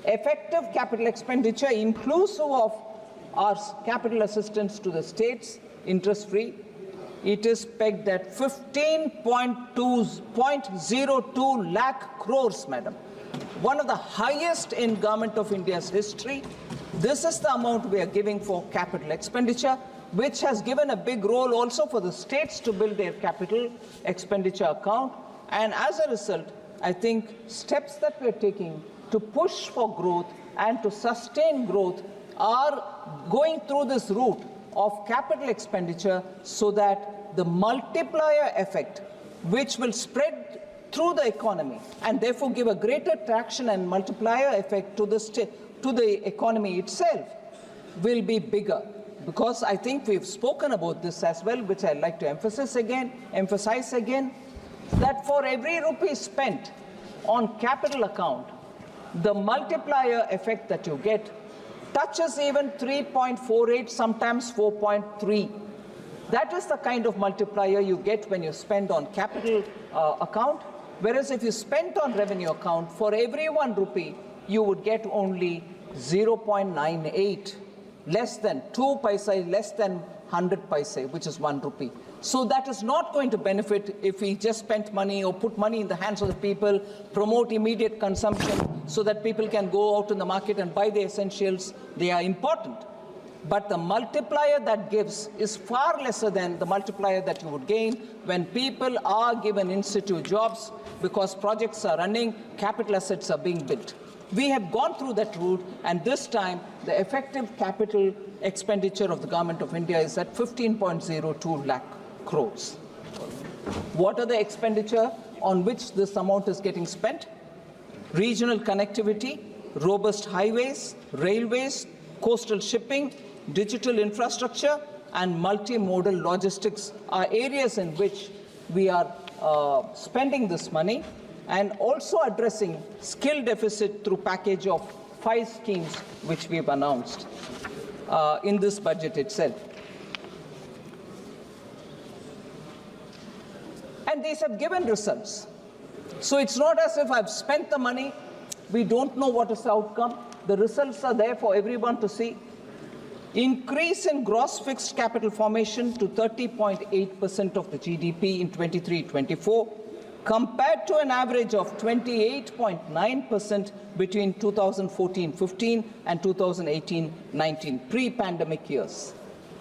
effective capital expenditure inclusive of our capital assistance to the states, interest-free, it is pegged at 15.02 lakh crores, madam. one of the highest in Government of India's history. This is the amount we are giving for capital expenditure, which has given a big role also for the states to build their capital expenditure account. And as a result, I think steps that we're taking to push for growth and to sustain growth are going through this route of capital expenditure so that the multiplier effect, which will spread through the economy and therefore give a greater traction and multiplier effect to the economy itself, will be bigger. Because I think we've spoken about this as well, which I'd like to emphasize again, that for every rupee spent on capital account, the multiplier effect that you get touches even 3.48, sometimes 4.3. That is the kind of multiplier you get when you spend on capital account. Whereas if you spend on revenue account, for every 1 rupee, you would get only 0.98, less than 2 paise, less than 100 paise, which is 1 rupee. So that is not going to benefit if we just spent money or put money in the hands of the people, promote immediate consumption so that people can go out in the market and buy the essentials. They are important. But the multiplier that gives is far lesser than the multiplier that you would gain when people are given in-situ jobs because projects are running, capital assets are being built. We have gone through that route, and this time the effective capital expenditure of the Government of India is at 15.02 lakh crores. What are the expenditure on which this amount is getting spent? Regional connectivity, robust highways, railways, coastal shipping, digital infrastructure, and multimodal logistics are areas in which we are spending this money, and also addressing skill deficit through package of 5 schemes which we have announced in this budget itself. And these have given results. So it's not as if I've spent the money, we don't know what is the outcome. The results are there for everyone to see. Increase in gross fixed capital formation to 30.8% of the GDP in 23-24, compared to an average of 28.9% between 2014-15 and 2018-19, pre-pandemic years.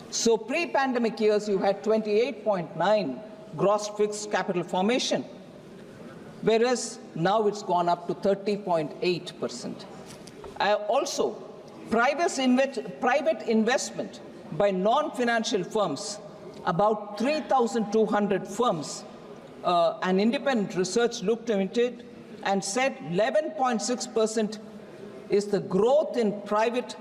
So pre-pandemic years, you had 28.9 gross fixed capital formation, whereas now it's gone up to 30.8%. Also, private investment by non-financial firms, about 3,200 firms, an independent research looked into it and said 11.6% is the growth in private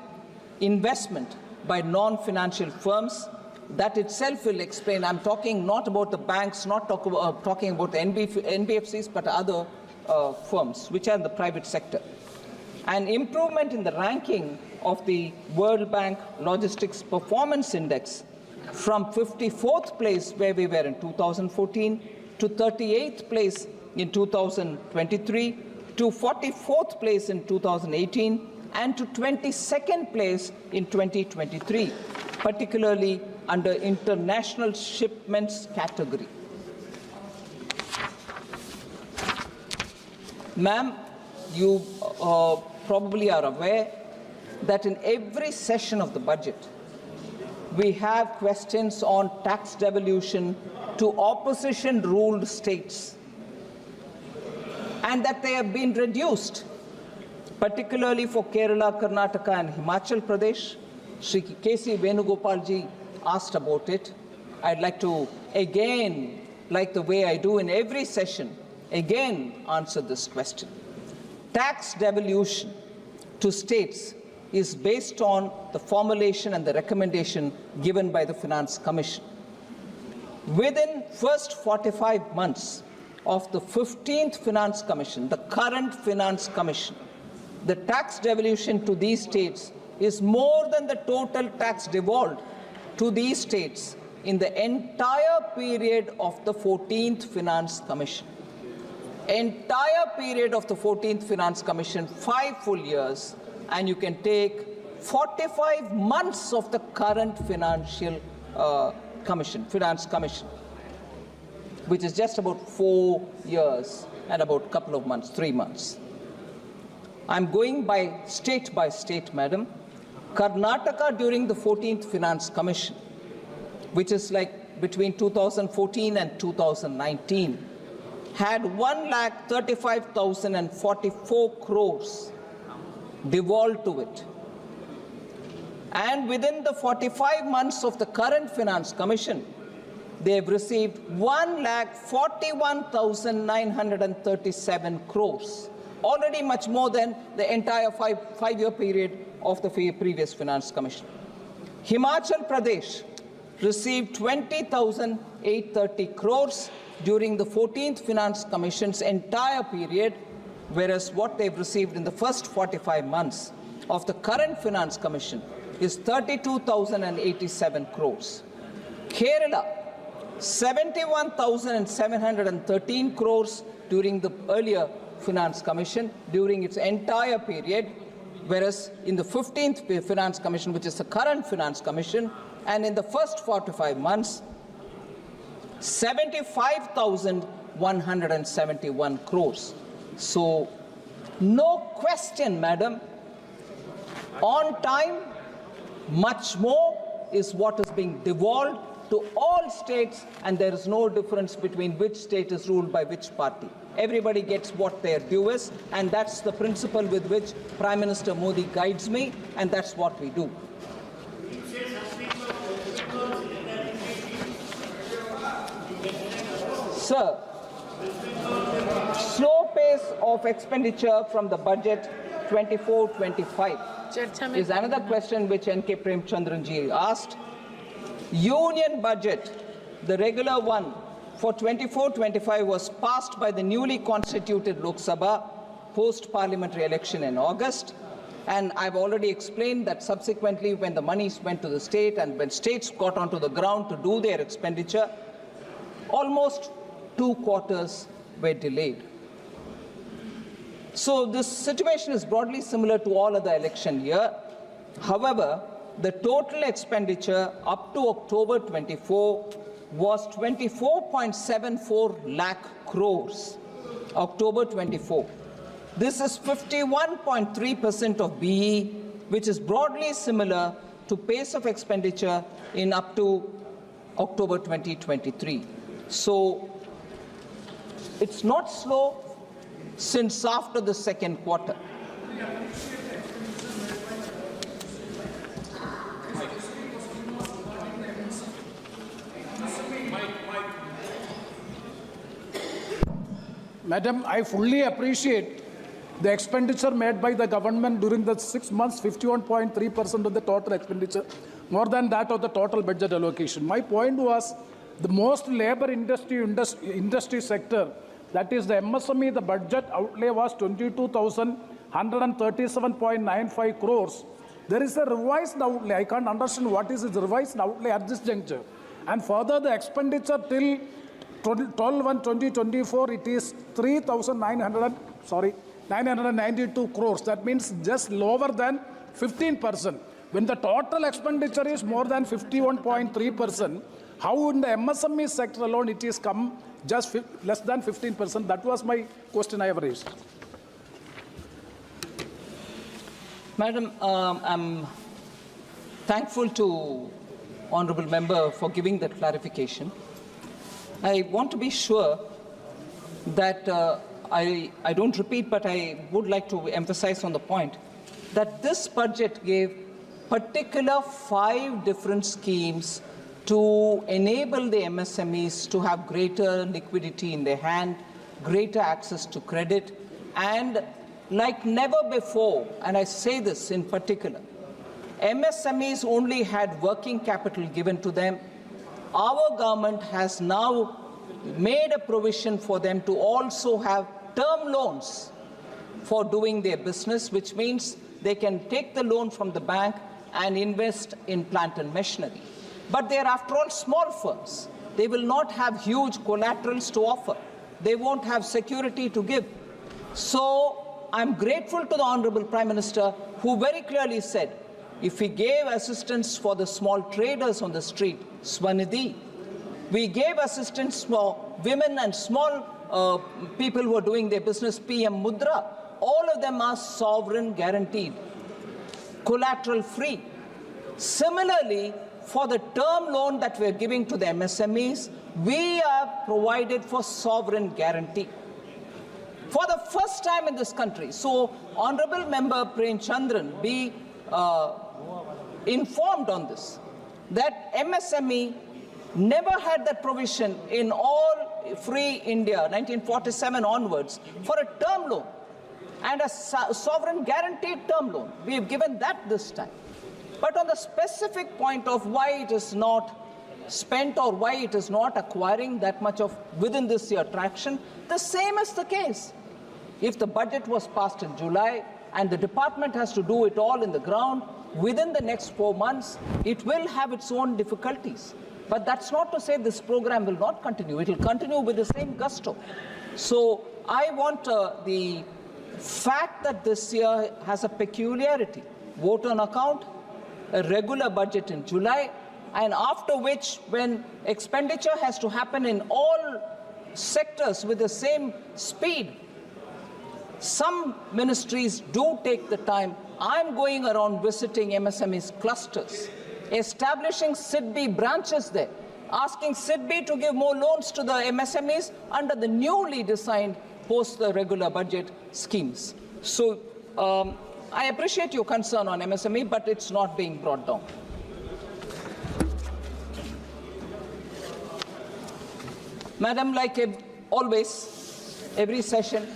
investment by non-financial firms. That itself will explain. I'm talking not about the banks, not talking about the NBFCs, but other firms which are in the private sector. An improvement in the ranking of the World Bank Logistics Performance Index from 54th place where we were in 2014 to 38th place in 2023 to 44th place in 2018 and to 22nd place in 2023, particularly under international shipments category. Ma'am, you probably are aware that in every session of the budget, we have questions on tax devolution to opposition-ruled states, and that they have been reduced, particularly for Kerala, Karnataka, and Himachal Pradesh. Shri K.C. Venugopalji asked about it. I'd like to again, like the way I do in every session, again answer this question. Tax devolution to states is based on the formulation and the recommendation given by the Finance Commission. Within first 45 months of the 15th Finance Commission, the current Finance Commission, the tax devolution to these states is more than the total tax devolved to these states in the entire period of the 14th Finance Commission. Entire period of the 14th Finance Commission, 5 full years, and you can take 45 months of the current Finance Commission, which is just about 4 years and about a couple of months, 3 months. I'm going by state, madam. Karnataka during the 14th Finance Commission, which is like between 2014 and 2019, had 1,35,044 crores devolved to it. And within the 45 months of the current Finance Commission, they have received 1,41,937 crores, already much more than the entire five-year period of the previous Finance Commission. Himachal Pradesh received 20,830 crores during the 14th Finance Commission's entire period, whereas what they've received in the first 45 months of the current Finance Commission is 32,087 crores. Kerala, 71,713 crores during the earlier Finance Commission during its entire period, whereas in the 15th Finance Commission, which is the current Finance Commission, and in the first 45 months, 75,171 crores. So, no question, madam, on time, much more is what is being devolved to all states, and there is no difference between which state is ruled by which party. Everybody gets what their due is, and that's the principle with which Prime Minister Modi guides me, and that's what we do. Sir, slow pace of expenditure from the budget 24-25 is another question which N.K. Premchandran ji asked. Union budget, the regular one for 24-25 was passed by the newly constituted Lok Sabha post-parliamentary election in August. And I've already explained that subsequently when the monies went to the state and when states got onto the ground to do their expenditure, almost 2 quarters were delayed. So this situation is broadly similar to all other election year. However, the total expenditure up to October 24 was 24.74 lakh crores. October 24. This is 51.3% of BE, which is broadly similar to pace of expenditure in up to October 2023. So it's not slow since after the second quarter. Madam, I fully appreciate the expenditure made by the government during the 6 months, 51.3% of the total expenditure, more than that of the total budget allocation. My point was the most labor industry sector, that is the MSME, the budget outlay was 22,137.95 crores. There is a revised outlay. I can't understand what is its revised outlay at this juncture. And further, the expenditure till 12/1/2024, it is 992 crores. That means just lower than 15%. When the total expenditure is more than 51.3%, how in the MSME sector alone it is come just less than 15%? That was my question I have raised. Madam, I'm thankful to Honourable Member for giving that clarification. I want to be sure that I don't repeat, but I would like to emphasize on the point that this budget gave particular 5 different schemes to enable the MSMEs to have greater liquidity in their hand, greater access to credit, and like never before, and I say this in particular, MSMEs only had working capital given to them. Our government has now made a provision for them to also have term loans for doing their business, which means they can take the loan from the bank and invest in plant and machinery. But they are, after all, small firms. They will not have huge collaterals to offer. They won't have security to give. So I'm grateful to the Honourable Prime Minister, who very clearly said, if we gave assistance for the small traders on the street, Swanidhi, we gave assistance for women and small people who are doing their business, PM Mudra, all of them are sovereign guaranteed, collateral free. Similarly, for the term loan that we're giving to the MSMEs, we are provided for sovereign guarantee. For the first time in this country. So, Honorable Member Prem Chandran, be informed on this, that MSME never had that provision in all free India, 1947 onwards, for a term loan and a sovereign guaranteed term loan. We have given that this time. But on the specific point of why it is not spent or why it is not acquiring that much of within this year traction, the same is the case. If the budget was passed in July and the department has to do it all in the ground within the next 4 months, it will have its own difficulties. But that's not to say this program will not continue. It will continue with the same gusto. So I want the fact that this year has a peculiarity, vote on account, a regular budget in July, and after which, when expenditure has to happen in all sectors with the same speed, some ministries do take the time. I'm going around visiting MSMEs clusters, establishing SIDBI branches there, asking SIDBI to give more loans to the MSMEs under the newly designed post the regular budget schemes. So I appreciate your concern on MSME, but it's not being brought down. Madam, like always, every session,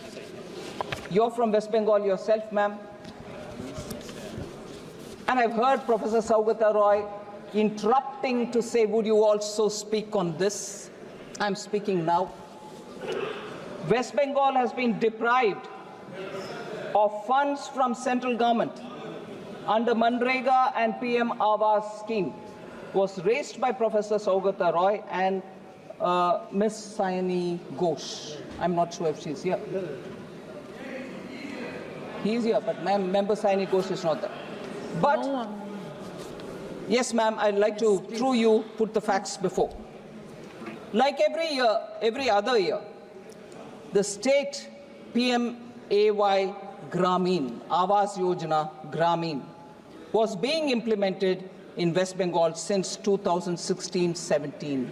you're from West Bengal yourself, ma'am. And I've heard Professor Saugata Roy interrupting to say, would you also speak on this? I'm speaking now. West Bengal has been deprived of funds from central government under Manrega and PM Awas scheme. Was raised by Professor Saugata Roy and Ms. Sayani Ghosh. I'm not sure if she's here. He's here, but Member Sayani Ghosh is not there. But, yes, ma'am, I'd like to, through you, put the facts before. Like every year, every other year, the state PMAY Gramin, Awas Yojana Gramin, was being implemented in West Bengal since 2016-17.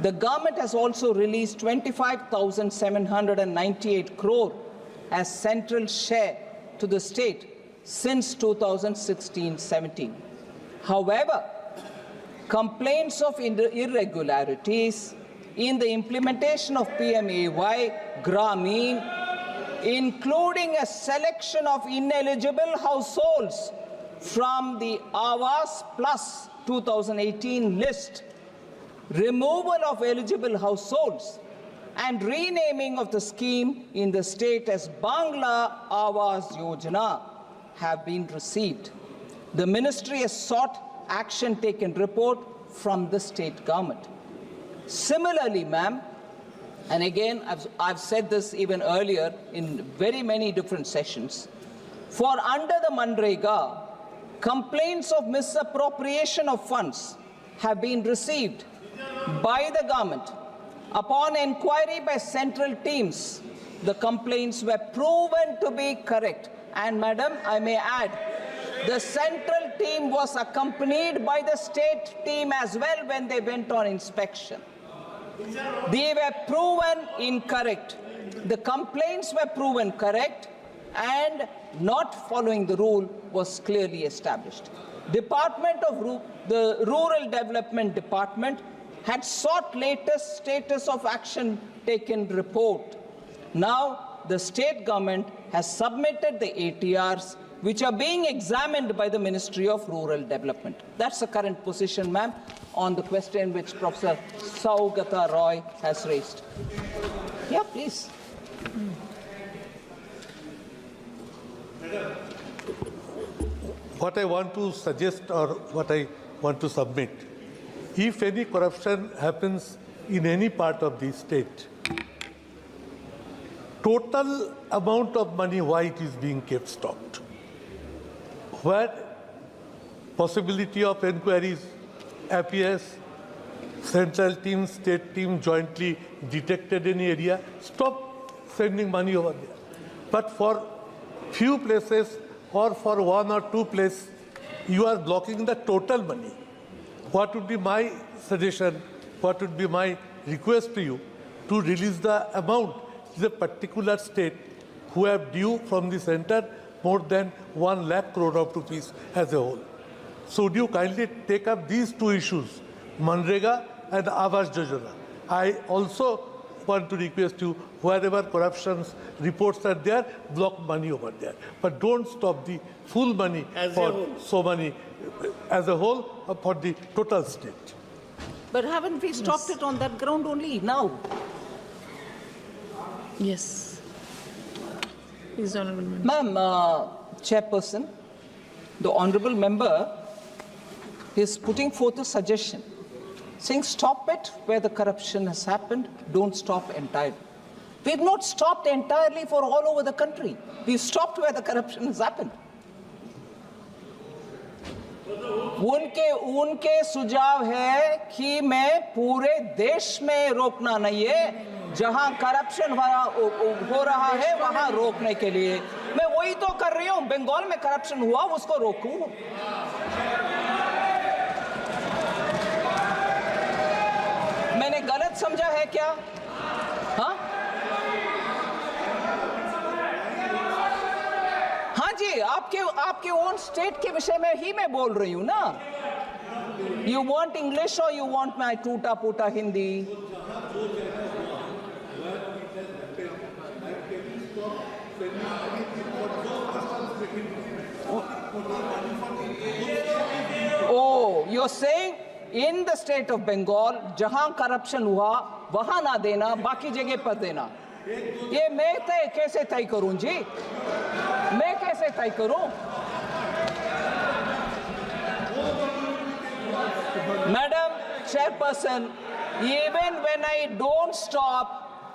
The government has also released 25,798 crore as central share to the state since 2016-17. However, complaints of irregularities in the implementation of PMAY Gramin, including a selection of ineligible households from the Awas Plus 2018 list, removal of eligible households, and renaming of the scheme in the state as Bangla Awas Yojana have been received. The ministry has sought action taken report from the state government. Similarly, ma'am, and again, I've said this even earlier in very many different sessions, for under the Manrega, complaints of misappropriation of funds have been received by the government. Upon inquiry by central teams, the complaints were proven to be correct. And madam, I may add, the central team was accompanied by the state team as well when they went on inspection. They were proven incorrect. The complaints were proven correct, and not following the rule was clearly established. The Rural Development Department had sought latest status of action taken report. Now, the state government has submitted the ATRs, which are being examined by the Ministry of Rural Development. That's the current position, ma'am, on the question which Professor Saugata Roy has raised. Yeah, please. What I want to suggest or what I want to submit, if any corruption happens in any part of the state, total amount of money, why it is being kept stopped, where possibility of inquiries appears, central team, state team jointly detected any area, stop sending money over there. but for few places or for one or two places, you are blocking the total money. What would be my suggestion, what would be my request to you, to release the amount to the particular state who have due from the center more than 1 lakh crore of rupees as a whole. So would you kindly take up these two issues, Manrega and Awas Yojana? I also want to request you, wherever corruptions reports are there, block money over there. But don't stop the full money for so many as a whole for the total state. But haven't we stopped it on that ground only now? Yes. Please, Honorable Member. Ma'am, Chairperson, the Honorable Member is putting forth a suggestion, saying stop it where the corruption has happened, don't stop entirely. We've not stopped entirely for all over the country. We've stopped where the corruption has happened. उनके सुझाव है कि मैं पूरे देश में रोकना नहीं है, जहां करप्शन हो रहा है वहां रोकने के लिए मैं वही तो कर रही हूं। बंगाल में करप्शन हुआ, उसको रोकूं। मैंने गलत समझा है क्या? हाँ जी, आपके ओन स्टेट के विषय में ही मैं बोल रही हूं ना। यू वांट इंग्लिश और यू वांट माई टूटा फूटा Hindi? Oh, you're saying in the state of Bengal, जहां करप्शन हुआ वहां ना देना, बाकी जगह पर देना। ये मैं कैसे तय करूं जी? मैं कैसे तय करूं? Madam Chairperson, even when I don't stop,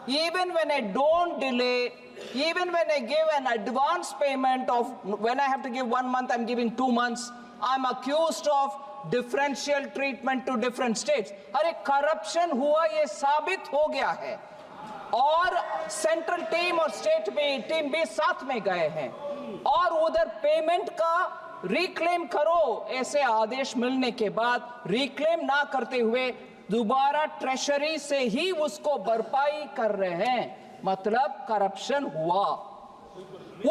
even when I don't delay, even when I give an advance payment of, when I have to give 1 month, I'm giving 2 months, I'm accused of differential treatment to different states. अरे corruption हुआ, ये साबित हो गया है, और central team और state team भी साथ में गए हैं, और उधर पेमेंट का रिक्लेम करो, ऐसे आदेश मिलने के बाद रिक्लेम ना करते हुए दोबारा ट्रेशरी से ही उसको भरपाई कर रहे हैं, मतलब करप्शन हुआ।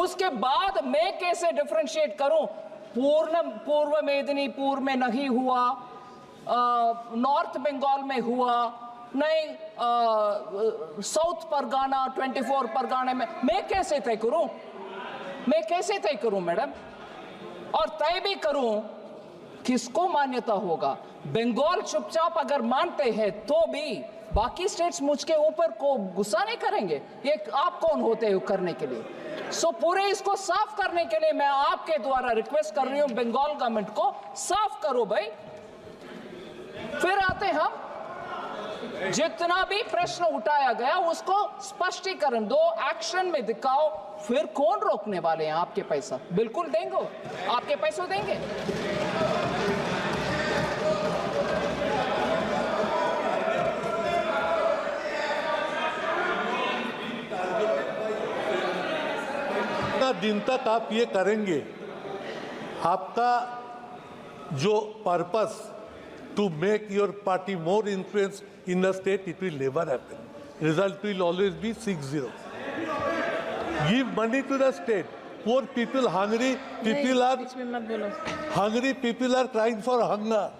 उसके बाद मैं कैसे डिफरेंशिएट करूं? पूर्व मेदिनीपुर में नहीं हुआ, नॉर्थ बंगाल में हुआ नहीं, साउथ परगाना 24 परगाने में, मैं कैसे तय करूं? मैं कैसे तय करूं मैडम? और तय भी करूं, किसको मान्यता होगा? बंगाल चुपचाप अगर मानते हैं तो भी बाकी स्टेट्स मुझके ऊपर को गुस्सा नहीं करेंगे। ये आप कौन होते हो करने के लिए? सो पूरे इसको साफ करने के लिए मैं आपके द्वारा रिक्वेस्ट कर रही हूं, बंगाल गवर्नमेंट को साफ करो भाई। फिर आते हम, जितना भी प्रश्न उठाया गया उसको स्पष्टीकरण दो, एक्शन में दिखाओ, फिर कौन रोकने वाले हैं? आपके पैसा बिल्कुल देंगे, आपके पैसे देंगे। दिन तक आप ये करेंगे, आपका जो purpose to make your party more influence in the state, it will never happen. Result will always be 6-0. Give money to the state. Poor people, hungry people are crying for hunger.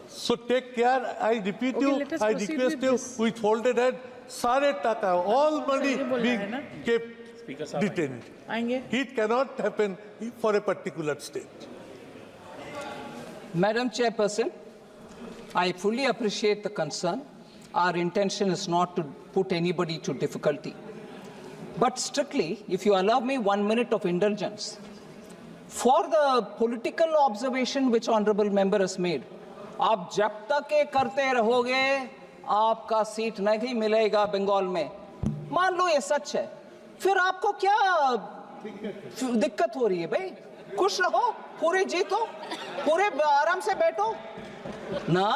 So take care. I repeat you, I request you, with folded hand, sare taka, all money being kept detained. It cannot happen for a particular state. Madam Chairperson, I fully appreciate the concern. Our intention is not to put anybody to difficulty. But strictly, if you allow me 1 minute of indulgence, for the political observation which Honorable Member has made, आप जब तक ये करते रहोगे, आपका seat नहीं मिलेगा बंगाल में। मान लो ये सच है, फिर आपको क्या दिक्कत हो रही है भाई? खुश रहो, पूरे जीतो, पूरे आराम से बैठो ना।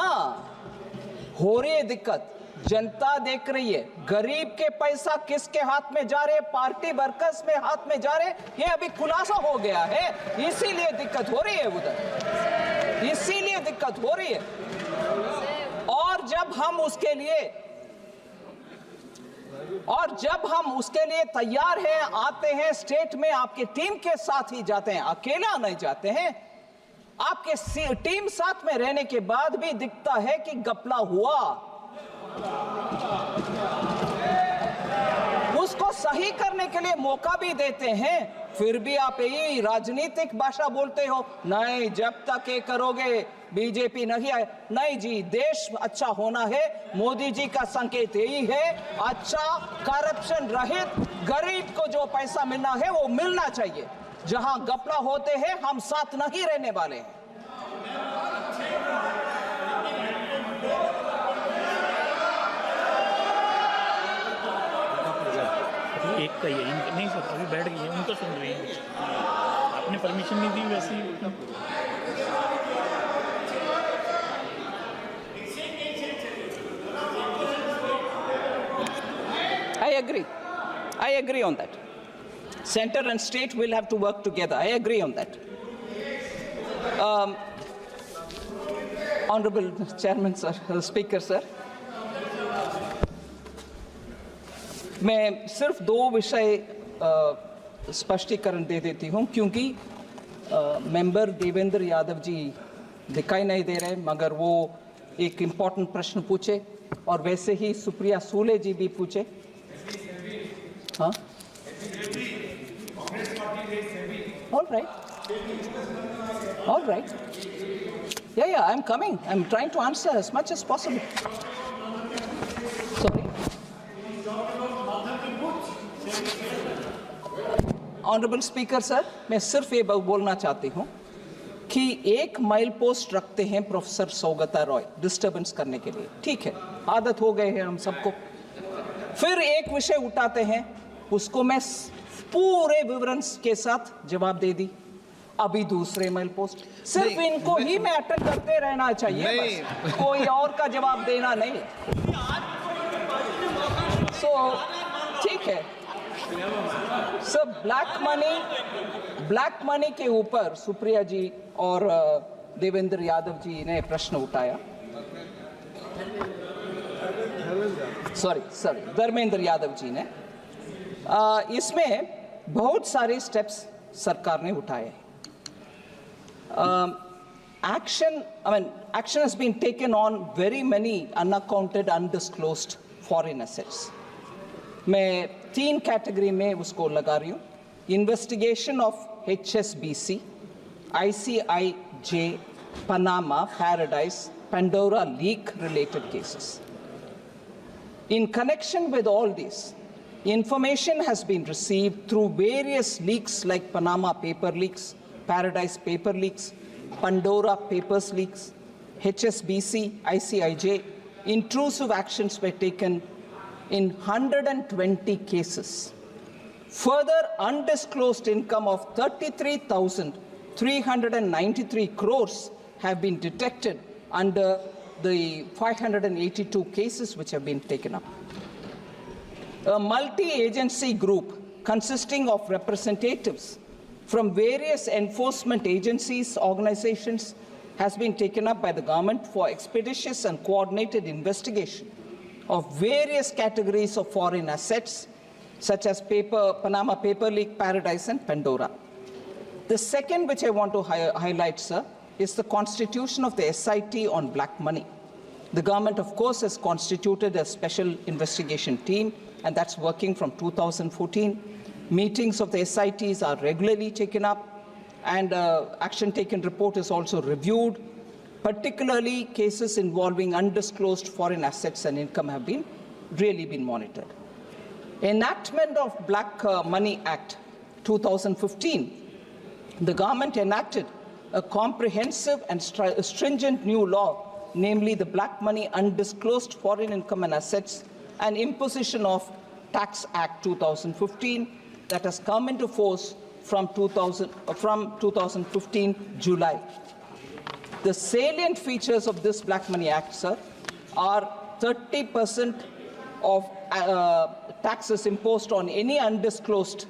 हो रही है दिक्कत, जनता देख रही है, गरीब के पैसा किसके हाथ में जा रहे, पार्टी वर्कर्स में हाथ में जा रहे, ये अभी खुलासा हो गया है, इसीलिए दिक्कत हो रही है उधर, इसीलिए दिक्कत हो रही है। और जब हम उसके लिए तैयार हैं, आते हैं स्टेट में, आपके टीम के साथ ही जाते हैं, अकेला नहीं जाते हैं, आपके टीम साथ में रहने के बाद भी दिखता है कि घपला हुआ, उसको सही करने के लिए मौका भी देते हैं, फिर भी आप यही राजनीतिक भाषा बोलते हो, नहीं जब तक ये करोगे बीजेपी नहीं आए। नहीं जी, देश अच्छा होना है, मोदी जी का संकेत यही है, अच्छा करप्शन रहित गरीब को जो पैसा मिलना है वो मिलना चाहिए। जहां घपला होते हैं हम साथ नहीं रहने वाले हैं। एक का ही है, नहीं सर अभी बैठ गई है, उनको सुन रही है, आपने परमिशन नहीं दी वैसे ही। I agree on that. Center and state will have to work together. I agree on that. Honorable Chairman sir, Speaker sir, मैं सिर्फ दो विषय स्पष्टीकरण दे देती हूं, क्योंकि मेंबर देवेंद्र यादव जी दिखाई नहीं दे रहे, मगर वो एक इम्पोर्टेंट प्रश्न पूछे और वैसे ही सुप्रिया सूले जी भी पूछे। हाँ, all right, yeah, I'm coming, I'm trying to answer as much as possible. Sorry. Honourable speaker sir, मैं सिर्फ ये बोलना चाहती हूँ कि एक माइल पोस्ट रखते हैं प्रोफेसर सौगता रॉय डिस्टर्बेंस करने के लिए, ठीक है, आदत हो गए हैं हम सबको। फिर एक विषय उठाते हैं, उसको मैं पूरे विवरण के साथ जवाब दे दी, अभी दूसरे माइल पोस्ट, सिर्फ इनको ही मैं अटेंड करते रहना चाहिए, बस कोई और का जवाब देना नहीं। सो ठीक है सर, ब्लैक मनी के ऊपर सुप्रिया जी और देवेंद्र यादव जी ने प्रश्न उठाया, सॉरी धर्मेंद्र यादव जी ने, इसमें बहुत सारे स्टेप्स सरकार ने उठाए। Action has been taken on very many unaccounted, undisclosed foreign assets. मैं 3 कैटेगरी में उसको लगा रही हूँ, investigation of HSBC, ICIJ, Panama, Paradise, Pandora leak related cases. In connection with all these, information has been received through various leaks like Panama paper leaks, Paradise paper leaks, Pandora papers leaks, HSBC, ICIJ. Intrusive actions were taken in 120 cases. Further, undisclosed income of 33,393 crores have been detected under the 582 cases which have been taken up. A multi-agency group consisting of representatives from various enforcement agencies, organizations, has been taken up by the government for expeditious and coordinated investigation of various categories of foreign assets, such as Panama paper leak, Paradise, and Pandora. The second, which I want to highlight, sir, is the constitution of the SIT on black money. The government, of course, has constituted a special investigation team, and that's working from 2014. Meetings of the SITs are regularly taken up, and action taken report is also reviewed. Particularly, cases involving undisclosed foreign assets and income have really been monitored. Enactment of Black Money Act 2015, the government enacted a comprehensive and stringent new law, namely the Black Money Undisclosed Foreign Income and Assets and Imposition of Tax Act 2015 that has come into force from 2015 July. The salient features of this Black Money Act, sir, are 30% of taxes imposed on any undisclosed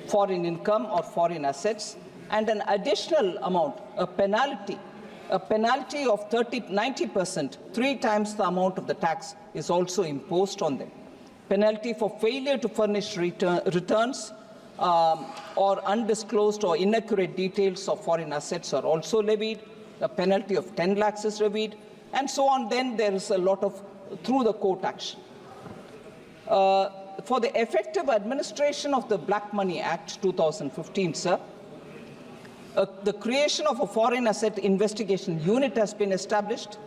foreign income or foreign assets, and an additional amount, a penalty of 90%, 3 times the amount of the tax, is also imposed on them. Penalty for failure to furnish returns or undisclosed or inaccurate details of foreign assets are also levied. A penalty of 10 lakhs is levied, and so on. Then there is a lot of through the court action. For the effective administration of the Black Money Act 2015, sir, the creation of a foreign asset investigation unit has been established.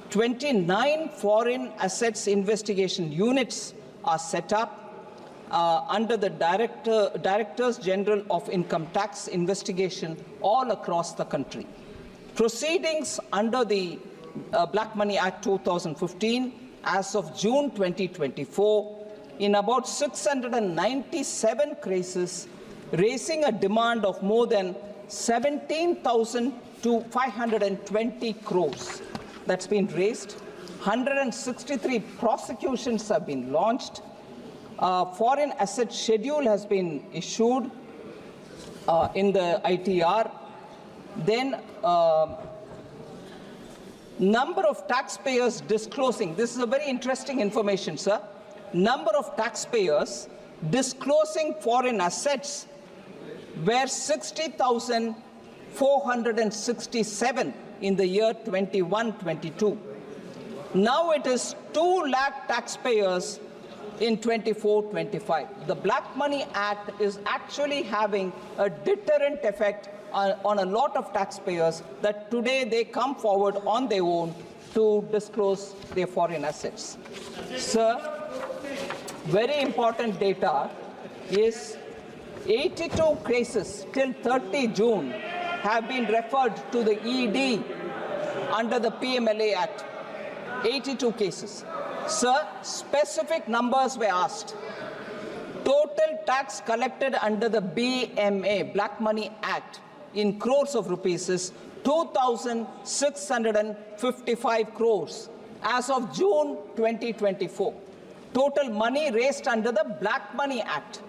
29 foreign assets investigation units are set up under the Directors General of Income Tax investigation all across the country. Proceedings under the Black Money Act 2015 as of June 2024 in about 697 cases, raising a demand of more than 17,520 crores that's been raised. 163 prosecutions have been launched. Foreign asset schedule has been issued in the ITR. Then number of taxpayers disclosing, this is a very interesting information, sir. Number of taxpayers disclosing foreign assets were 60,467 in the year 21-22. Now it is 2 lakh taxpayers in 24-25. The Black Money Act is actually having a deterrent effect on a lot of taxpayers, that today they come forward on their own to disclose their foreign assets. Sir, very important data is 82 cases till 30 June have been referred to the ED under the PMLA Act. 82 cases. Sir, specific numbers were asked. Total tax collected under the BMA, Black Money Act, in crores of rupees is 2,655 crores as of June 2024. Total money raised under the Black Money Act.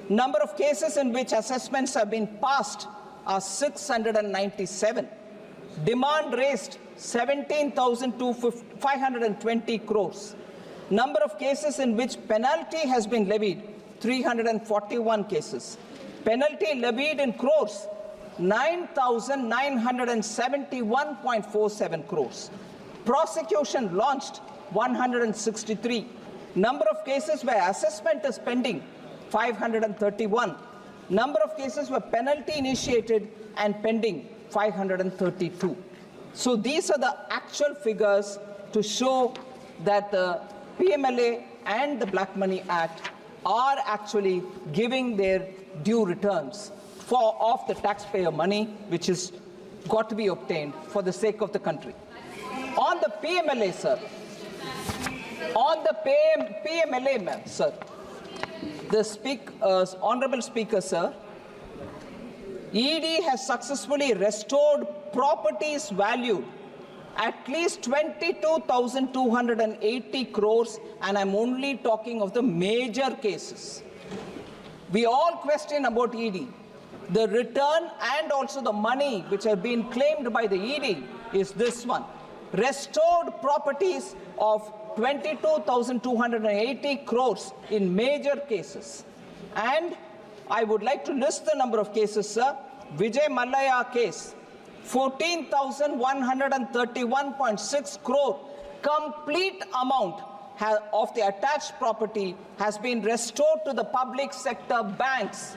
Number of cases in which assessments have been passed are 697. Demand raised 17,520 crores. Number of cases in which penalty has been levied, 341 cases. Penalty levied in crores, 9,971.47 crores. Prosecution launched, 163. Number of cases where assessment is pending, 531. Number of cases where penalty initiated and pending, 532. So these are the actual figures to show that the PMLA and the Black Money Act are actually giving their due returns of the taxpayer money, which is got to be obtained for the sake of the country. On the PMLA, sir, on the PMLA, sir, the Honorable Speaker, sir, ED has successfully restored properties valued at least 22,280 crores, and I'm only talking of the major cases. We all question about ED. The return and also the money which have been claimed by the ED is this one. Restored properties of 22,280 crores in major cases. And I would like to list the number of cases, sir. Vijay Mallya case, 14,131.6 crore, complete amount of the attached property has been restored to the public sector banks.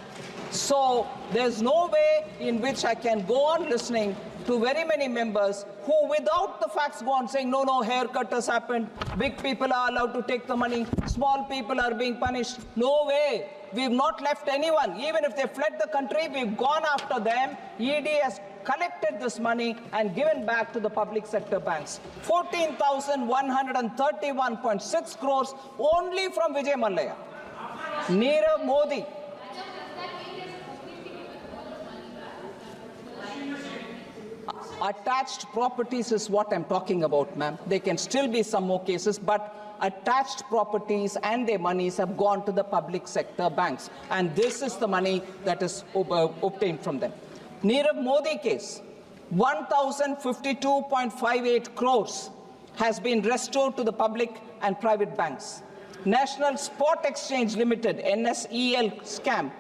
So there's no way in which I can go on listening to very many members who, without the facts, go on saying, no, haircut has happened, big people are allowed to take the money, small people are being punished. No way. We've not left anyone. Even if they fled the country, we've gone after them. ED has collected this money and given back to the public sector banks. 14,131.6 crores only from Vijay Mallya. Nirav Modi. Attached properties is what I'm talking about, ma'am. There can still be some more cases, but attached properties and their monies have gone to the public sector banks. And this is the money that is obtained from them. Nirav Modi case, 1,052.58 crores has been restored to the public and private banks. National Spot Exchange Limited, NSEL scam,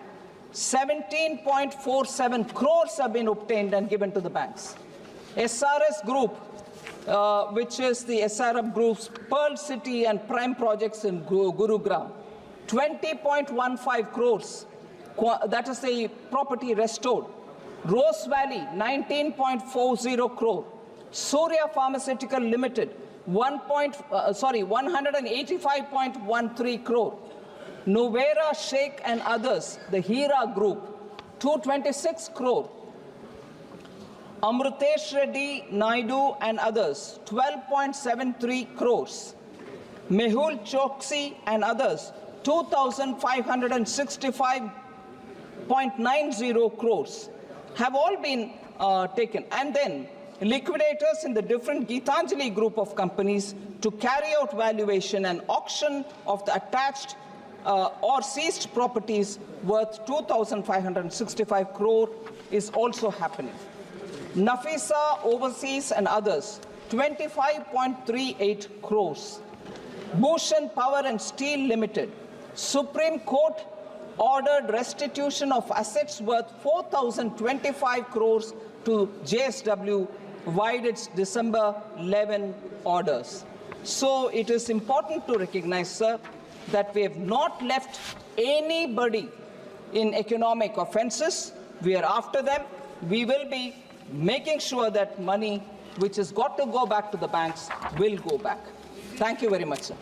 17.47 crores have been obtained and given to the banks. SRS Group, which is the SRF Group's Pearl City and Prime projects in Gurugram, 20.15 crores, that is the property restored. Rose Valley, 19.40 crore. Surya Pharmaceutical Limited, 185.13 crore. Novera Sheikh and others, the Hira Group, 226 crore. Amrutesh Reddy, Naidu and others, 12.73 crores. Mehul Choksi and others, 2,565.90 crores have all been taken. And then liquidators in the different Geetanjali group of companies to carry out valuation and auction of the attached or seized properties worth 2,565 crore is also happening. Nafisa Overseas and others, 25.38 crores. Bhushan Power and Steel Limited, Supreme Court ordered restitution of assets worth 4,025 crores to JSW via its December 11 orders. So it is important to recognize, sir, that we have not left anybody in economic offenses. We are after them. We will be making sure that money which has got to go back to the banks will go back. Thank you very much, sir.